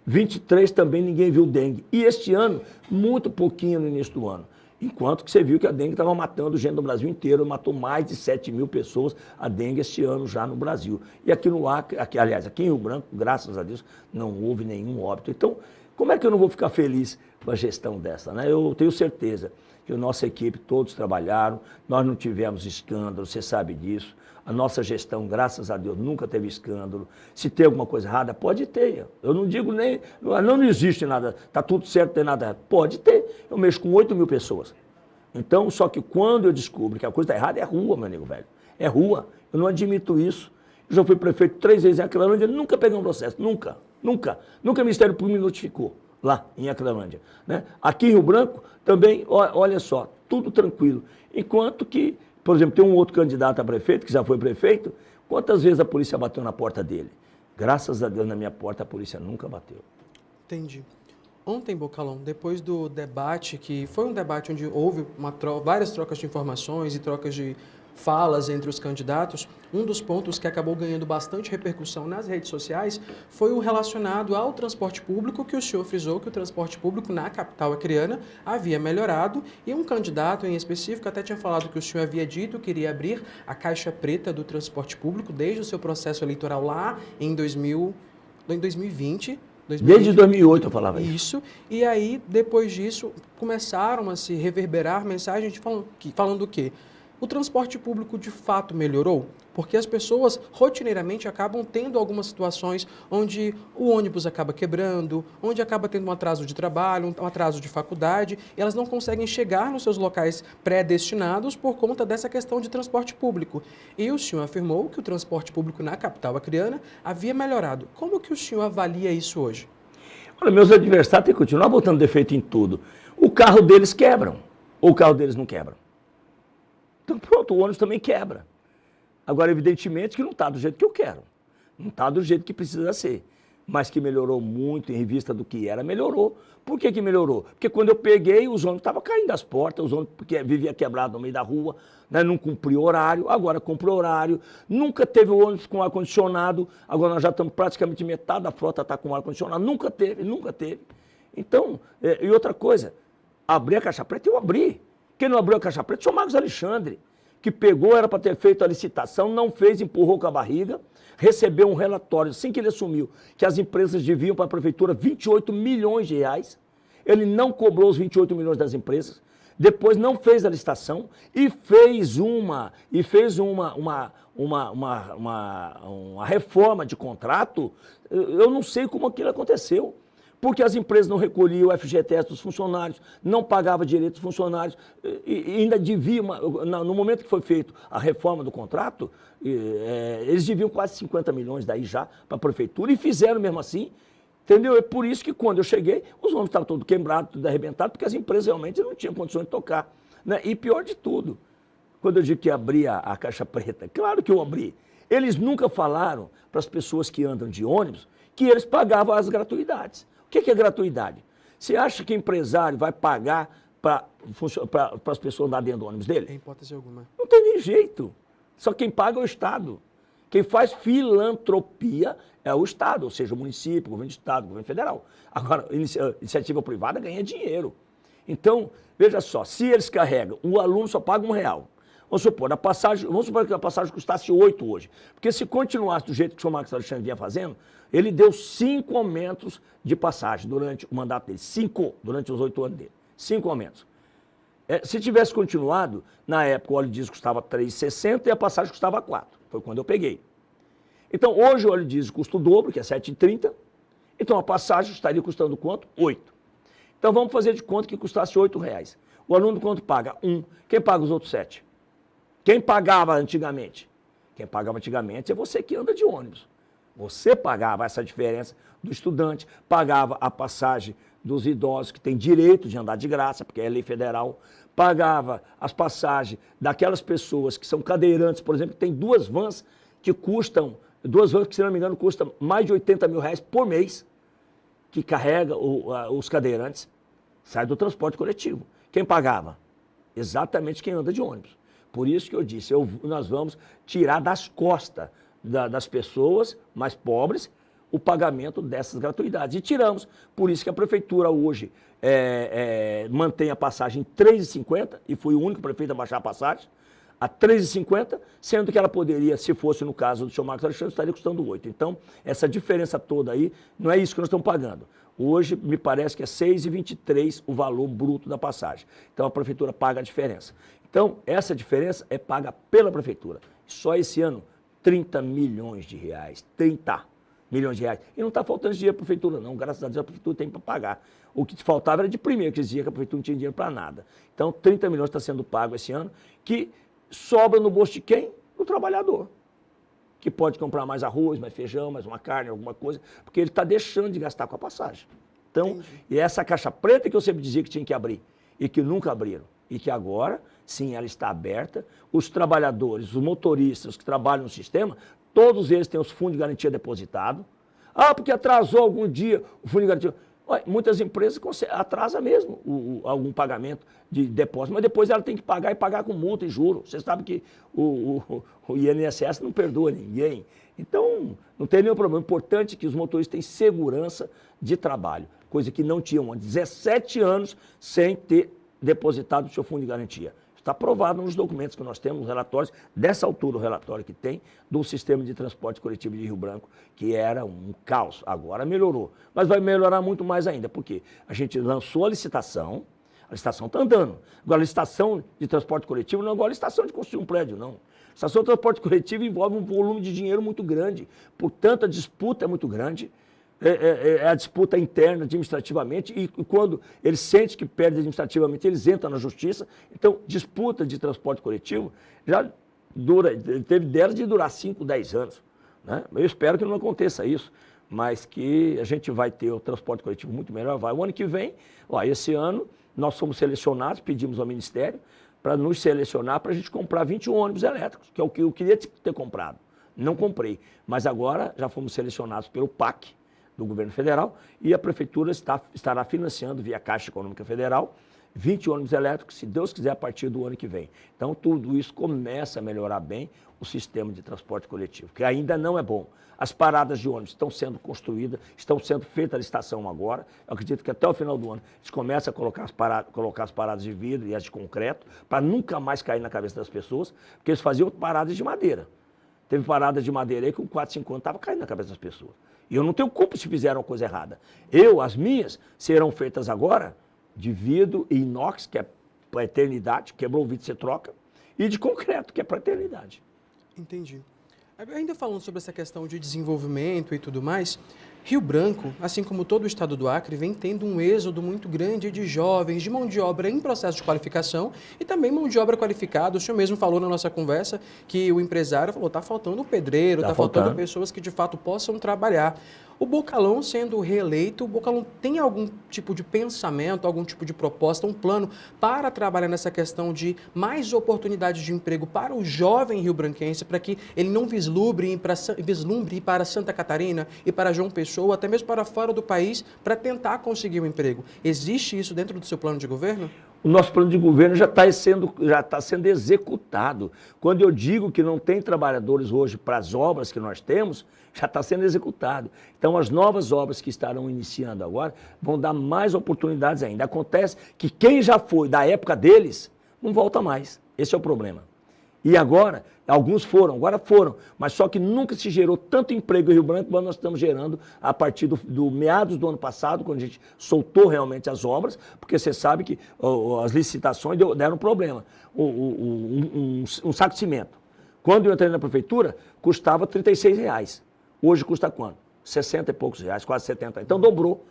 23 também ninguém viu dengue. E este ano, muito pouquinho no início do ano. Enquanto que você viu que a dengue estava matando gente do Brasil inteiro, matou mais de 7 mil pessoas a dengue este ano já no Brasil. E aqui no Acre, aliás, aqui em Rio Branco, graças a Deus, não houve nenhum óbito. Então, como é que eu não vou ficar feliz com a gestão dessa, né? Eu tenho certeza que a nossa equipe, todos trabalharam, nós não tivemos escândalo, você sabe disso. A nossa gestão, graças a Deus, nunca teve escândalo. Se tem alguma coisa errada, pode ter. Eu não digo nem, não existe nada, está tudo certo, não tem nada errado. Pode ter. Eu mexo com 8 mil pessoas. Então, só que quando eu descubro que a coisa está errada, é rua, meu amigo velho. É rua. Eu não admito isso. Eu já fui prefeito 3 vezes em Acrelândia, nunca peguei um processo. Nunca. Nunca. Nunca o Ministério Público me notificou lá em Acrelândia. Né? Aqui em Rio Branco, também, olha só, tudo tranquilo. Enquanto que, por exemplo, tem um outro candidato a prefeito, que já foi prefeito, quantas vezes a polícia bateu na porta dele? Graças a Deus, na minha porta, a polícia nunca bateu. Entendi. Ontem, Bocalão, depois do debate, que foi um debate onde houve várias trocas de informações e trocas de falas entre os candidatos, um dos pontos que acabou ganhando bastante repercussão nas redes sociais foi o relacionado ao transporte público, que o senhor frisou que o transporte público na capital acreana havia melhorado, e um candidato em específico até tinha falado que o senhor havia dito que iria abrir a caixa preta do transporte público desde o seu processo eleitoral lá em 2020. Desde 2008 eu falava isso. Isso, e aí, depois disso, começaram a se reverberar mensagens falando o quê? O transporte público de fato melhorou? Porque as pessoas rotineiramente acabam tendo algumas situações onde o ônibus acaba quebrando, onde acaba tendo um atraso de trabalho, um atraso de faculdade, e elas não conseguem chegar nos seus locais pré-destinados por conta dessa questão de transporte público. E o senhor afirmou que o transporte público na capital acreana havia melhorado. Como que o senhor avalia isso hoje? Olha, meus adversários têm que continuar botando defeito em tudo. O carro deles quebram, ou o carro deles não quebra. Então pronto, o ônibus também quebra. Agora, evidentemente que não está do jeito que eu quero. Não está do jeito que precisa ser. Mas que melhorou muito em vista do que era, melhorou. Por que melhorou? Porque quando eu peguei, os ônibus estavam caindo das portas, os ônibus vivia quebrado no meio da rua, né? Não cumpria horário, agora cumpre horário. Nunca teve ônibus com ar-condicionado, agora nós já estamos praticamente metade da frota está com ar-condicionado. Nunca teve, nunca teve. Então, e outra coisa, abrir a caixa preta, eu abri. Quem não abriu a caixa preta? O senhor Marcos Alexandre, que pegou, era para ter feito a licitação, não fez, empurrou com a barriga, recebeu um relatório, assim que ele assumiu, que as empresas deviam para a prefeitura 28 milhões de reais. Ele não cobrou os 28 milhões das empresas, depois não fez a licitação e fez uma reforma de contrato. Eu não sei como aquilo aconteceu. porque as empresas não recolhiam o FGTS dos funcionários, não pagavam direito dos funcionários, e ainda deviam, no momento que foi feita a reforma do contrato, eles deviam quase 50 milhões daí já para a prefeitura, e fizeram mesmo assim, entendeu? É por isso que quando eu cheguei, os ônibus estavam todos quebrados, tudo arrebentado, porque as empresas realmente não tinham condições de tocar, né? E pior de tudo, quando eu digo que abri a caixa preta, claro que eu abri. Eles nunca falaram para as pessoas que andam de ônibus que eles pagavam as gratuidades. O que é gratuidade? Você acha que empresário vai pagar para as pessoas andar dentro do ônibus dele? Em hipótese alguma. Não tem nem jeito. Só quem paga é o Estado. Quem faz filantropia é o Estado, ou seja, o município, o governo do Estado, o governo federal. Agora, iniciativa privada ganha dinheiro. Então, veja só, se eles carregam, o aluno só paga R$1. Vamos supor que a passagem custasse 8 hoje. Porque se continuasse do jeito que o senhor Marcos Alexandre vinha fazendo, ele deu 5 aumentos de passagem durante o mandato dele. 5, durante os 8 anos dele. 5 aumentos. Se tivesse continuado, na época o óleo diesel custava R$3,60 e a passagem custava 4. Foi quando eu peguei. Então, hoje o óleo diesel custa o dobro, que é R$7,30. Então, a passagem estaria custando quanto? 8. Então, vamos fazer de conta que custasse R$8. O aluno quanto paga? 1. Quem paga os outros 7? Quem pagava antigamente? Quem pagava antigamente é você que anda de ônibus. Você pagava essa diferença do estudante, pagava a passagem dos idosos que têm direito de andar de graça, porque é lei federal, pagava as passagens daquelas pessoas que são cadeirantes, por exemplo, que tem duas vans que, se não me engano, custam mais de R$80 mil por mês, que carrega os cadeirantes, sai do transporte coletivo. Quem pagava? Exatamente quem anda de ônibus. Por isso que eu disse, nós vamos tirar das costas das pessoas mais pobres o pagamento dessas gratuidades. E tiramos. Por isso que a prefeitura hoje mantém a passagem em R$3,50, e fui o único prefeito a baixar a passagem, a R$3,50, sendo que ela poderia, se fosse no caso do senhor Marcos Alexandre, estaria custando 8. Então, essa diferença toda aí, não é isso que nós estamos pagando. Hoje, me parece que é R$6,23 o valor bruto da passagem. Então, a prefeitura paga a diferença. Então, essa diferença é paga pela prefeitura. Só esse ano, R$30 milhões. 30 milhões de reais. E não está faltando dinheiro para a prefeitura, não. Graças a Deus, a prefeitura tem para pagar. O que faltava era de primeiro, que dizia que a prefeitura não tinha dinheiro para nada. Então, 30 milhões está sendo pago esse ano, que sobra no bolso de quem? Do trabalhador. Que pode comprar mais arroz, mais feijão, mais uma carne, alguma coisa, porque ele está deixando de gastar com a passagem. Então, e essa caixa preta que eu sempre dizia que tinha que abrir, e que nunca abriram, e que agora, sim, ela está aberta. Os trabalhadores, os motoristas que trabalham no sistema, todos eles têm os fundos de garantia depositados. Ah, porque atrasou algum dia o fundo de garantia. Olha, muitas empresas atrasam mesmo algum pagamento de depósito, mas depois ela tem que pagar e pagar com multa e juros. Você sabe que o INSS não perdoa ninguém. Então, não tem nenhum problema. O importante é que os motoristas tenham segurança de trabalho, coisa que não tinham há 17 anos sem ter depositado o seu fundo de garantia. Está provado nos documentos que nós temos, nos relatórios, dessa altura o relatório que tem, do sistema de transporte coletivo de Rio Branco, que era um caos. Agora melhorou, mas vai melhorar muito mais ainda, porque a gente lançou a licitação está andando. Agora, a licitação de transporte coletivo não é igual a licitação de construir um prédio, não. A licitação de transporte coletivo envolve um volume de dinheiro muito grande, portanto, a disputa é muito grande. É a disputa interna administrativamente, e quando eles sentem que perdem administrativamente, eles entram na justiça. Então, disputa de transporte coletivo já teve delas de durar 5, 10 anos. Né? Eu espero que não aconteça isso, mas que a gente vai ter o transporte coletivo muito melhor. O ano que vem, esse ano, nós fomos selecionados, pedimos ao Ministério para nos selecionar para a gente comprar 21 ônibus elétricos, que é o que eu queria ter comprado. Não comprei, mas agora já fomos selecionados pelo PAC, do governo federal, e a prefeitura estará financiando, via Caixa Econômica Federal, 20 ônibus elétricos, se Deus quiser, a partir do ano que vem. Então, tudo isso começa a melhorar bem o sistema de transporte coletivo, que ainda não é bom. As paradas de ônibus estão sendo construídas, estão sendo feita a licitação agora. Eu acredito que até o final do ano eles começam a colocar as paradas de vidro e as de concreto, para nunca mais cair na cabeça das pessoas, porque eles faziam paradas de madeira. Teve paradas de madeira aí que com 4, 5 anos estava caindo na cabeça das pessoas. E eu não tenho culpa se fizeram a coisa errada. As minhas, serão feitas agora de vidro e inox, que é para a eternidade, quebrou o vidro, você troca, e de concreto, que é para a eternidade. Entendi. Ainda falando sobre essa questão de desenvolvimento e tudo mais, Rio Branco, assim como todo o estado do Acre, vem tendo um êxodo muito grande de jovens, de mão de obra em processo de qualificação e também mão de obra qualificada. O senhor mesmo falou na nossa conversa que o empresário falou, está faltando um pedreiro, está faltando pessoas que de fato possam trabalhar. O Bocalhão sendo reeleito, o Bocalhão tem algum tipo de pensamento, algum tipo de proposta, um plano para trabalhar nessa questão de mais oportunidades de emprego para o jovem rio-branquense, para que ele não vislumbre ir para Santa Catarina e para João Pessoa, até mesmo para fora do país, para tentar conseguir um emprego. Existe isso dentro do seu plano de governo? O nosso plano de governo já está sendo executado. Quando eu digo que não tem trabalhadores hoje para as obras que nós temos, já está sendo executado. Então, as novas obras que estarão iniciando agora vão dar mais oportunidades ainda. Acontece que quem já foi da época deles, não volta mais. Esse é o problema. E agora, alguns foram, agora foram, mas só que nunca se gerou tanto emprego em Rio Branco quanto nós estamos gerando a partir do meados do ano passado, quando a gente soltou realmente as obras, porque você sabe que as licitações deram problema. Um saco de cimento, quando eu entrei na prefeitura, custava R$36. Hoje custa quanto? 60 e poucos reais, quase 70. Então dobrou.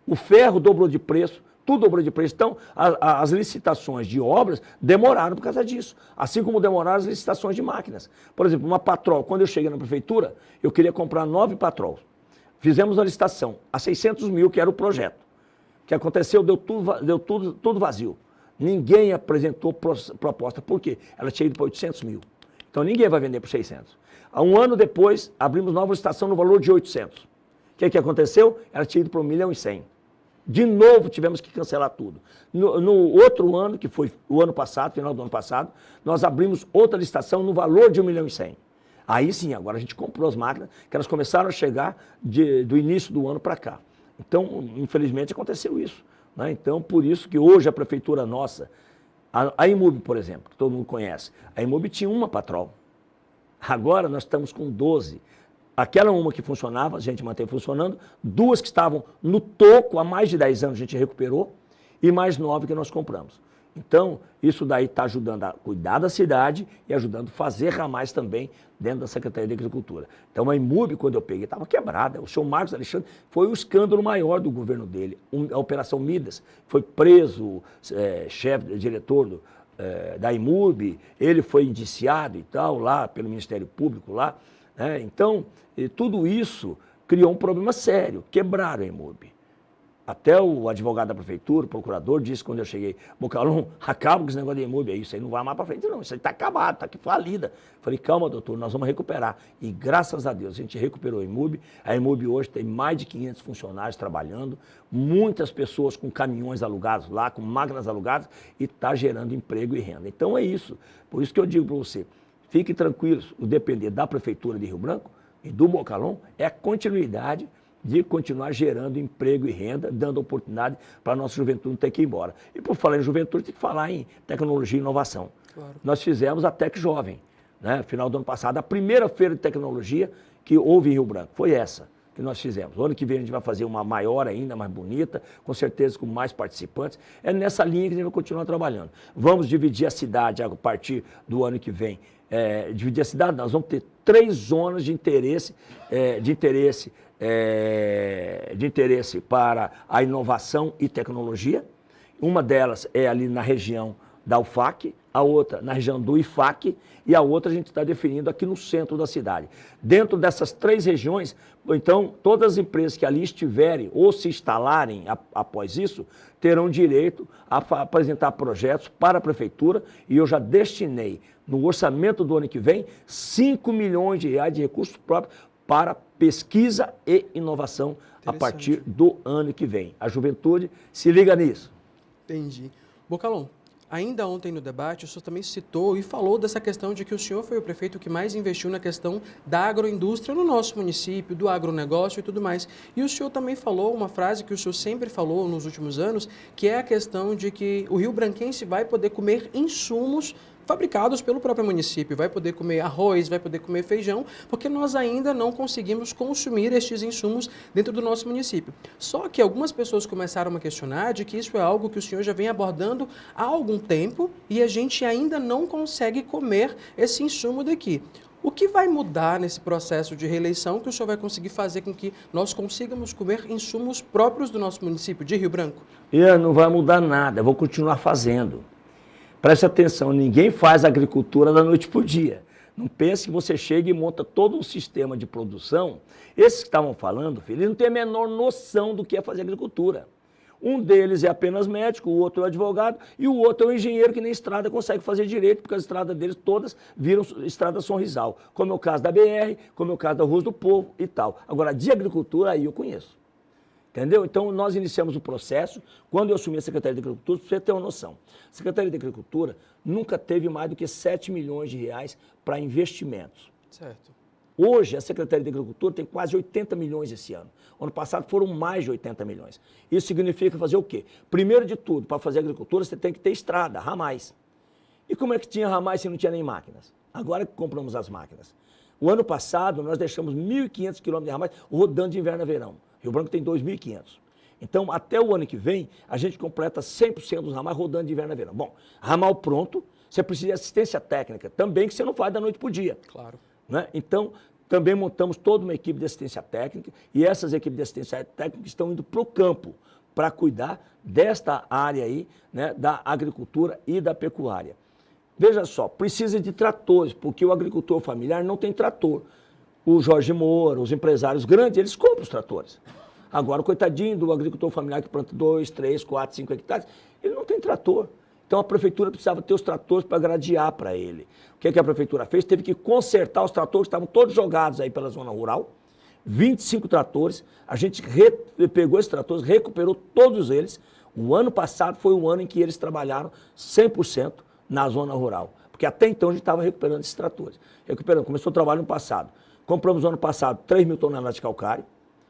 O ferro dobrou de preço. Tudo dobrou de preço. Então, as licitações de obras demoraram por causa disso. Assim como demoraram as licitações de máquinas. Por exemplo, uma Patrol, quando eu cheguei na prefeitura, eu queria comprar 9 Patrols. Fizemos a licitação a 600 mil, que era o projeto. O que aconteceu, deu tudo vazio. Ninguém apresentou proposta. Por quê? Ela tinha ido para 800 mil. Então, ninguém vai vender por 600. Um ano depois, abrimos nova licitação no valor de 800. O que aconteceu? Ela tinha ido para 1.100.000. De novo, tivemos que cancelar tudo. No outro ano, que foi o ano passado, final do ano passado, nós abrimos outra licitação no valor de 1.100.000. Aí sim, agora a gente comprou as máquinas, que elas começaram a chegar do início do ano para cá. Então, infelizmente, aconteceu isso. Né? Então, por isso que hoje a prefeitura nossa, a IMUB, por exemplo, que todo mundo conhece, a IMUB tinha uma Patrol. Agora nós estamos com 12. Aquela uma que funcionava, a gente mantém funcionando, 2 que estavam no toco há mais de 10 anos a gente recuperou e mais 9 que nós compramos. Então, isso daí está ajudando a cuidar da cidade e ajudando a fazer ramais também dentro da Secretaria de Agricultura. Então, a IMUB, quando eu peguei, estava quebrada. O senhor Marcos Alexandre foi o escândalo maior do governo dele. A Operação Midas, foi preso, chefe, diretor da IMUB, ele foi indiciado e tal, lá pelo Ministério Público, lá. Então, tudo isso criou um problema sério, quebraram a IMUB. Até o advogado da prefeitura, o procurador, disse quando eu cheguei, Bocalhão, acaba com esse negócio de IMUB, isso aí não vai mais para frente não, isso aí está acabado, está aqui falida. Falei, calma doutor, nós vamos recuperar. E graças a Deus, a gente recuperou a IMUB hoje tem mais de 500 funcionários trabalhando, muitas pessoas com caminhões alugados lá, com máquinas alugadas, e está gerando emprego e renda. Então é isso, por isso que eu digo para você, fiquem tranquilos, o depender da Prefeitura de Rio Branco e do Bocalhão é a continuidade de continuar gerando emprego e renda, dando oportunidade para a nossa juventude não ter que ir embora. E por falar em juventude, tem que falar em tecnologia e inovação. Claro. Nós fizemos a Tec Jovem, né? Final do ano passado, a primeira feira de tecnologia que houve em Rio Branco, foi essa que nós fizemos. O ano que vem a gente vai fazer uma maior ainda, mais bonita, com certeza com mais participantes. É nessa linha que a gente vai continuar trabalhando. Vamos dividir a cidade a partir do ano que vem. Dividir a cidade, nós vamos ter 3 zonas de interesse para a inovação e tecnologia. Uma delas é ali na região da UFAC, a outra na região do IFAC e a outra a gente está definindo aqui no centro da cidade. Dentro dessas 3 regiões, então, todas as empresas que ali estiverem ou se instalarem após isso, terão direito a apresentar projetos para a prefeitura e eu já destinei no orçamento do ano que vem 5 milhões de reais de recursos próprios para pesquisa e inovação a partir do ano que vem. A juventude se liga nisso. Entendi. Bocalhão, ainda ontem no debate, o senhor também citou e falou dessa questão de que o senhor foi o prefeito que mais investiu na questão da agroindústria no nosso município, do agronegócio e tudo mais. E o senhor também falou uma frase que o senhor sempre falou nos últimos anos, que é a questão de que o rio-branquense vai poder comer insumos fabricados pelo próprio município, vai poder comer arroz, vai poder comer feijão, porque nós ainda não conseguimos consumir estes insumos dentro do nosso município. Só que algumas pessoas começaram a questionar de que isso é algo que o senhor já vem abordando há algum tempo e a gente ainda não consegue comer esse insumo daqui. O que vai mudar nesse processo de reeleição que o senhor vai conseguir fazer com que nós consigamos comer insumos próprios do nosso município de Rio Branco? Não vai mudar nada, eu vou continuar fazendo. Preste atenção, ninguém faz agricultura da noite para o dia. Não pense que você chega e monta todo um sistema de produção. Esses que estavam falando, filho, eles não têm a menor noção do que é fazer agricultura. Um deles é apenas médico, o outro é advogado e o outro é um engenheiro que nem estrada consegue fazer direito, porque as estradas deles todas viram estrada Sonrisal, como é o caso da BR, como é o caso da Rua do Povo e tal. Agora, de agricultura, aí eu conheço. Entendeu? Então, nós iniciamos o processo, quando eu assumi a Secretaria de Agricultura, para você ter uma noção. A Secretaria de Agricultura nunca teve mais do que 7 milhões de reais para investimentos. Certo. Hoje, a Secretaria de Agricultura tem quase 80 milhões esse ano. Ano passado foram mais de 80 milhões. Isso significa fazer o quê? Primeiro de tudo, para fazer agricultura, você tem que ter estrada, ramais. E como é que tinha ramais se não tinha nem máquinas? Agora que compramos as máquinas. O ano passado, nós deixamos 1.500 quilômetros de ramais rodando de inverno a verão. Rio Branco tem 2.500. Então, até o ano que vem, a gente completa 100% dos ramais rodando de inverno a verão. Bom, ramal pronto, você precisa de assistência técnica, também que você não faz da noite para o dia. Claro. Né? Então, também montamos toda uma equipe de assistência técnica e essas equipes de assistência técnica estão indo para o campo para cuidar desta área aí, né, da agricultura e da pecuária. Veja só, precisa de tratores, porque o agricultor familiar não tem trator. O Jorge Moura, os empresários grandes, eles compram os tratores. Agora, o coitadinho do agricultor familiar que planta 2, 3, 4, 5 hectares, ele não tem trator. Então, a prefeitura precisava ter os tratores para gradear para ele. O que a prefeitura fez? Teve que consertar os tratores que estavam todos jogados aí pela zona rural. 25 tratores. A gente pegou esses tratores, recuperou todos eles. O ano passado foi o ano em que eles trabalharam 100% na zona rural. Porque até então a gente estava recuperando esses tratores. Começou o trabalho no passado. Compramos no ano passado 3 mil toneladas de calcário.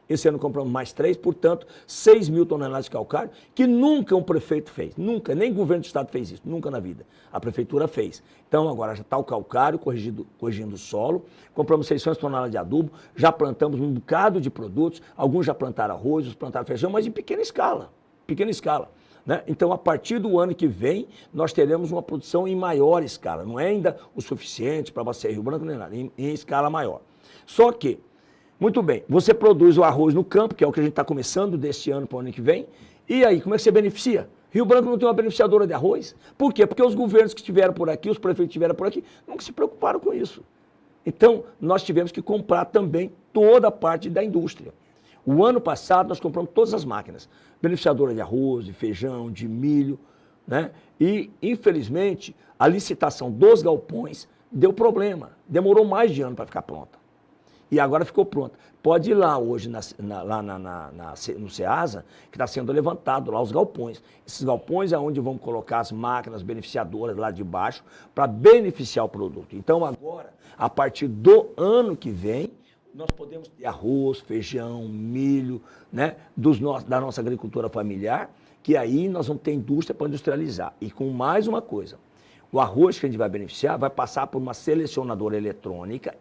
Esse ano compramos mais 3, portanto, 6 mil toneladas de calcário, que nunca um prefeito fez. Nunca, nem o governo do estado fez isso, nunca na vida. A prefeitura fez. Então, agora já está o calcário corrigindo o solo, compramos 600 toneladas de adubo, já plantamos um bocado de produtos, alguns já plantaram arroz, outros plantaram feijão, mas em pequena escala. Né? Então, a partir do ano que vem, nós teremos uma produção em maior escala. Não é ainda o suficiente para abastecer Rio Branco, nem nada, em escala maior. Só que, muito bem, você produz o arroz no campo, que é o que a gente está começando deste ano para o ano que vem, e aí, como é que você beneficia? Rio Branco não tem uma beneficiadora de arroz? Por quê? Porque os governos que estiveram por aqui, os prefeitos que estiveram por aqui, nunca se preocuparam com isso. Então, nós tivemos que comprar também toda a parte da indústria. O ano passado, nós compramos todas as máquinas, beneficiadora de arroz, de feijão, de milho, né? E, infelizmente, a licitação dos galpões deu problema, demorou mais de ano para ficar pronta. E agora ficou pronta. Pode ir lá hoje no Ceasa, que está sendo levantado lá os galpões. Esses galpões é onde vamos colocar as máquinas beneficiadoras lá de baixo para beneficiar o produto. Então agora, a partir do ano que vem, nós podemos ter arroz, feijão, milho, né, da nossa agricultura familiar, que aí nós vamos ter indústria para industrializar. E com mais uma coisa, o arroz que a gente vai beneficiar vai passar por uma selecionadora eletrônica,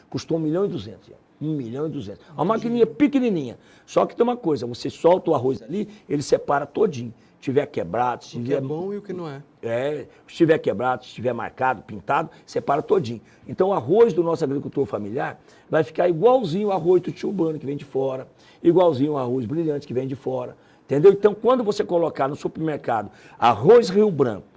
custou 1.200.000. 1.200.000. Uma maquininha pequenininha. Só que tem uma coisa, você solta o arroz ali, ele separa todinho. Se tiver quebrado, se tiver... O que é bom e o que não é. Se estiver quebrado, se estiver marcado, pintado, separa todinho. Então o arroz do nosso agricultor familiar vai ficar igualzinho o arroz do tio Urbano, que vem de fora, igualzinho o arroz brilhante, que vem de fora. Entendeu? Então quando você colocar no supermercado arroz Rio Branco,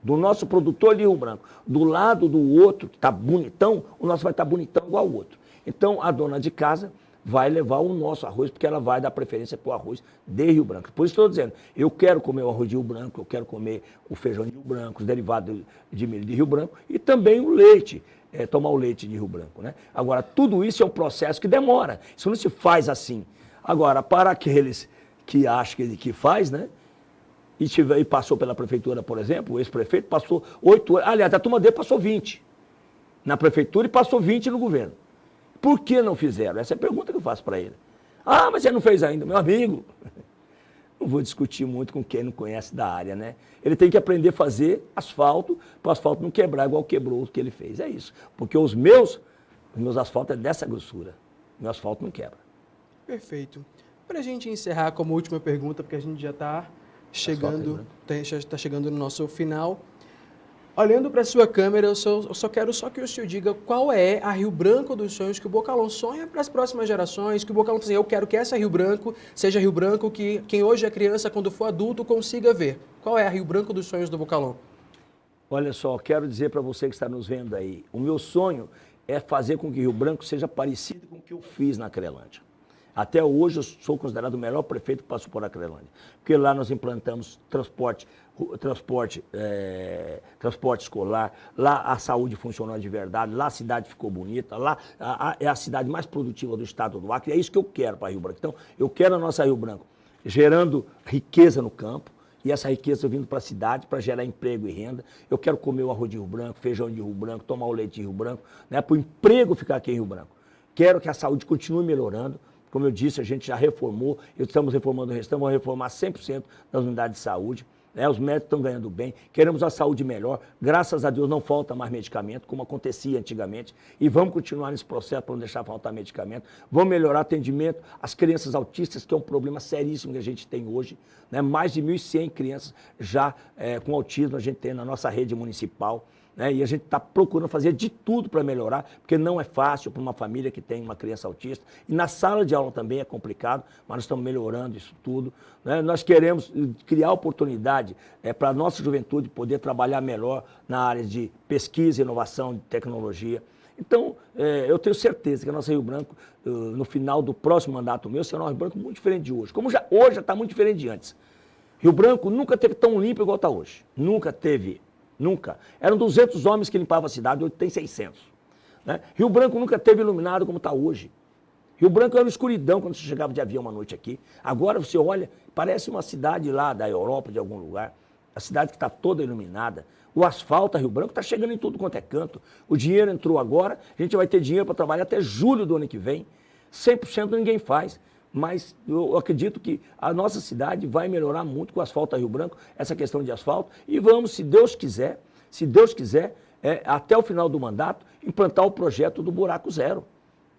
do nosso produtor de Rio Branco, do lado do outro, que está bonitão, o nosso vai estar bonitão igual o outro. Então, a dona de casa vai levar o nosso arroz, porque ela vai dar preferência para o arroz de Rio Branco. Por isso estou dizendo, eu quero comer o arroz de Rio Branco, eu quero comer o feijão de Rio Branco, os derivados de milho de Rio Branco e também o leite, tomar o leite de Rio Branco. Né? Agora, tudo isso é um processo que demora, isso não se faz assim. Agora, para aqueles que acham que faz, né? E passou pela prefeitura, por exemplo, o ex-prefeito passou 8 anos, aliás, a turma dele passou 20 na prefeitura e passou 20 no governo. Por que não fizeram? Essa é a pergunta que eu faço para ele. Ah, mas você não fez ainda, meu amigo. Não vou discutir muito com quem não conhece da área, né? Ele tem que aprender a fazer asfalto, para o asfalto não quebrar igual quebrou o que ele fez. É isso. Porque os meus asfaltos é dessa grossura. Meu asfalto não quebra. Perfeito. Para a gente encerrar como última pergunta, porque a gente já está chegando no nosso final. Olhando para a sua câmera, eu só quero que o senhor diga qual é a Rio Branco dos sonhos que o Bocalhau sonha para as próximas gerações, que o Bocalhau assim, eu quero que essa Rio Branco seja Rio Branco que quem hoje é criança, quando for adulto, consiga ver. Qual é a Rio Branco dos sonhos do Bocalhau? Olha só, quero dizer para você que está nos vendo aí, o meu sonho é fazer com que Rio Branco seja parecido com o que eu fiz na Crelândia. Até hoje eu sou considerado o melhor prefeito que passou por Crelândia, porque lá nós implantamos transporte escolar, lá a saúde funcionou de verdade, lá a cidade ficou bonita, lá é a cidade mais produtiva do estado do Acre, é isso que eu quero para Rio Branco. Então, eu quero a nossa Rio Branco gerando riqueza no campo, e essa riqueza vindo para a cidade para gerar emprego e renda. Eu quero comer o arroz de Rio Branco, feijão de Rio Branco, tomar o leite de Rio Branco, né, para o emprego ficar aqui em Rio Branco. Quero que a saúde continue melhorando. Como eu disse, a gente já reformou, estamos reformando o restante, vamos reformar 100% das unidades de saúde. Né, os médicos estão ganhando bem, queremos a saúde melhor. Graças a Deus não falta mais medicamento, como acontecia antigamente. E vamos continuar nesse processo para não deixar faltar medicamento. Vamos melhorar o atendimento às crianças autistas, que é um problema seríssimo que a gente tem hoje. Né, mais de 1.100 crianças já com autismo a gente tem na nossa rede municipal. Né, e a gente está procurando fazer de tudo para melhorar, porque não é fácil para uma família que tem uma criança autista. E na sala de aula também é complicado, mas nós estamos melhorando isso tudo. Né? Nós queremos criar oportunidade para a nossa juventude poder trabalhar melhor na área de pesquisa, inovação, de tecnologia. Então, eu tenho certeza que a nossa Rio Branco, no final do próximo mandato meu, será um Rio Branco muito diferente de hoje. Como hoje já está muito diferente de antes. Rio Branco nunca teve tão limpo igual está hoje. Nunca teve. Nunca. Eram 200 homens que limpavam a cidade, hoje tem 600. Né? Rio Branco nunca teve iluminado como está hoje. Rio Branco era uma escuridão quando você chegava de avião uma noite aqui. Agora você olha, parece uma cidade lá da Europa, de algum lugar. A cidade que está toda iluminada. O asfalto a Rio Branco está chegando em tudo quanto é canto. O dinheiro entrou agora, a gente vai ter dinheiro para trabalhar até julho do ano que vem. 100% ninguém faz. Mas eu acredito que a nossa cidade vai melhorar muito com o asfalto a Rio Branco, essa questão de asfalto, e vamos, se Deus quiser, até o final do mandato, implantar o projeto do buraco zero,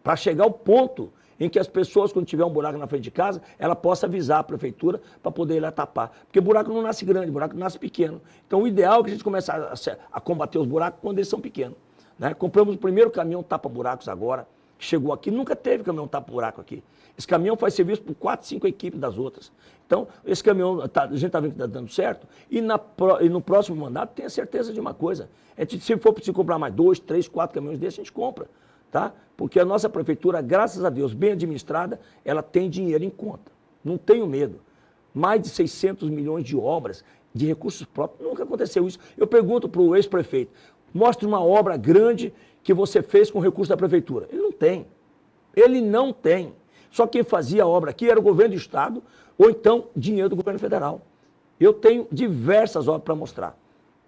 para chegar ao ponto em que as pessoas, quando tiver um buraco na frente de casa, ela possa avisar a prefeitura para poder ir lá tapar. Porque buraco não nasce grande, buraco nasce pequeno. Então o ideal é que a gente comece a combater os buracos quando eles são pequenos. Né? Compramos o primeiro caminhão tapa-buracos agora, que chegou aqui, nunca teve caminhão tapa-buraco aqui. Esse caminhão faz serviço por 4, 5 equipes das outras. Então, esse caminhão, a gente está vendo que está dando certo, e no próximo mandato, tenha certeza de uma coisa. Se for preciso comprar mais 2, 3, 4 caminhões desses, a gente compra. Tá? Porque a nossa prefeitura, graças a Deus, bem administrada, ela tem dinheiro em conta. Não tenho medo. Mais de 600 milhões de obras de recursos próprios, nunca aconteceu isso. Eu pergunto para o ex-prefeito, mostre uma obra grande que você fez com recurso da prefeitura. Ele não tem. Ele não tem. Só quem fazia a obra aqui era o governo do estado ou então dinheiro do governo federal. Eu tenho diversas obras para mostrar.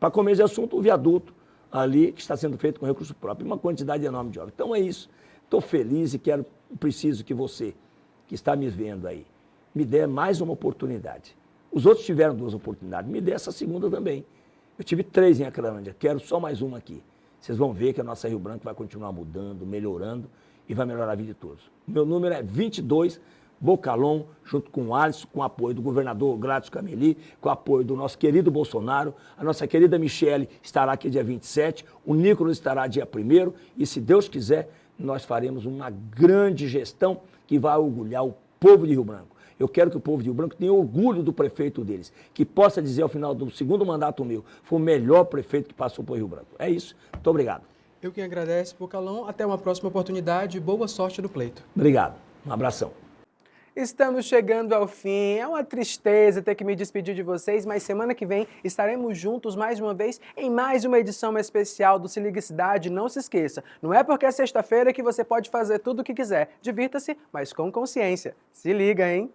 Para começo de assunto, o viaduto ali que está sendo feito com recurso próprio, uma quantidade enorme de obras. Então é isso. Estou feliz e preciso que você, que está me vendo aí, me dê mais uma oportunidade. Os outros tiveram 2 oportunidades, me dê essa segunda também. Eu tive 3 em Acrelândia, quero só mais uma aqui. Vocês vão ver que a nossa Rio Branco vai continuar mudando, melhorando e vai melhorar a vida de todos. Meu número é 22, Bocalhau, junto com o Alisson, com o apoio do governador Gladys Cameli, com o apoio do nosso querido Bolsonaro, a nossa querida Michele estará aqui dia 27, o Nicolas estará dia 1º, e se Deus quiser, nós faremos uma grande gestão que vai orgulhar o povo de Rio Branco. Eu quero que o povo de Rio Branco tenha orgulho do prefeito deles, que possa dizer ao final do segundo mandato meu, foi o melhor prefeito que passou por Rio Branco. É isso. Muito obrigado. Eu quem agradeço, Bocalhau. Até uma próxima oportunidade. Boa sorte no pleito. Obrigado. Um abração. Estamos chegando ao fim. É uma tristeza ter que me despedir de vocês, mas semana que vem estaremos juntos mais uma vez em mais uma edição especial do Se Liga Cidade. Não se esqueça, não é porque é sexta-feira que você pode fazer tudo o que quiser. Divirta-se, mas com consciência. Se liga, hein?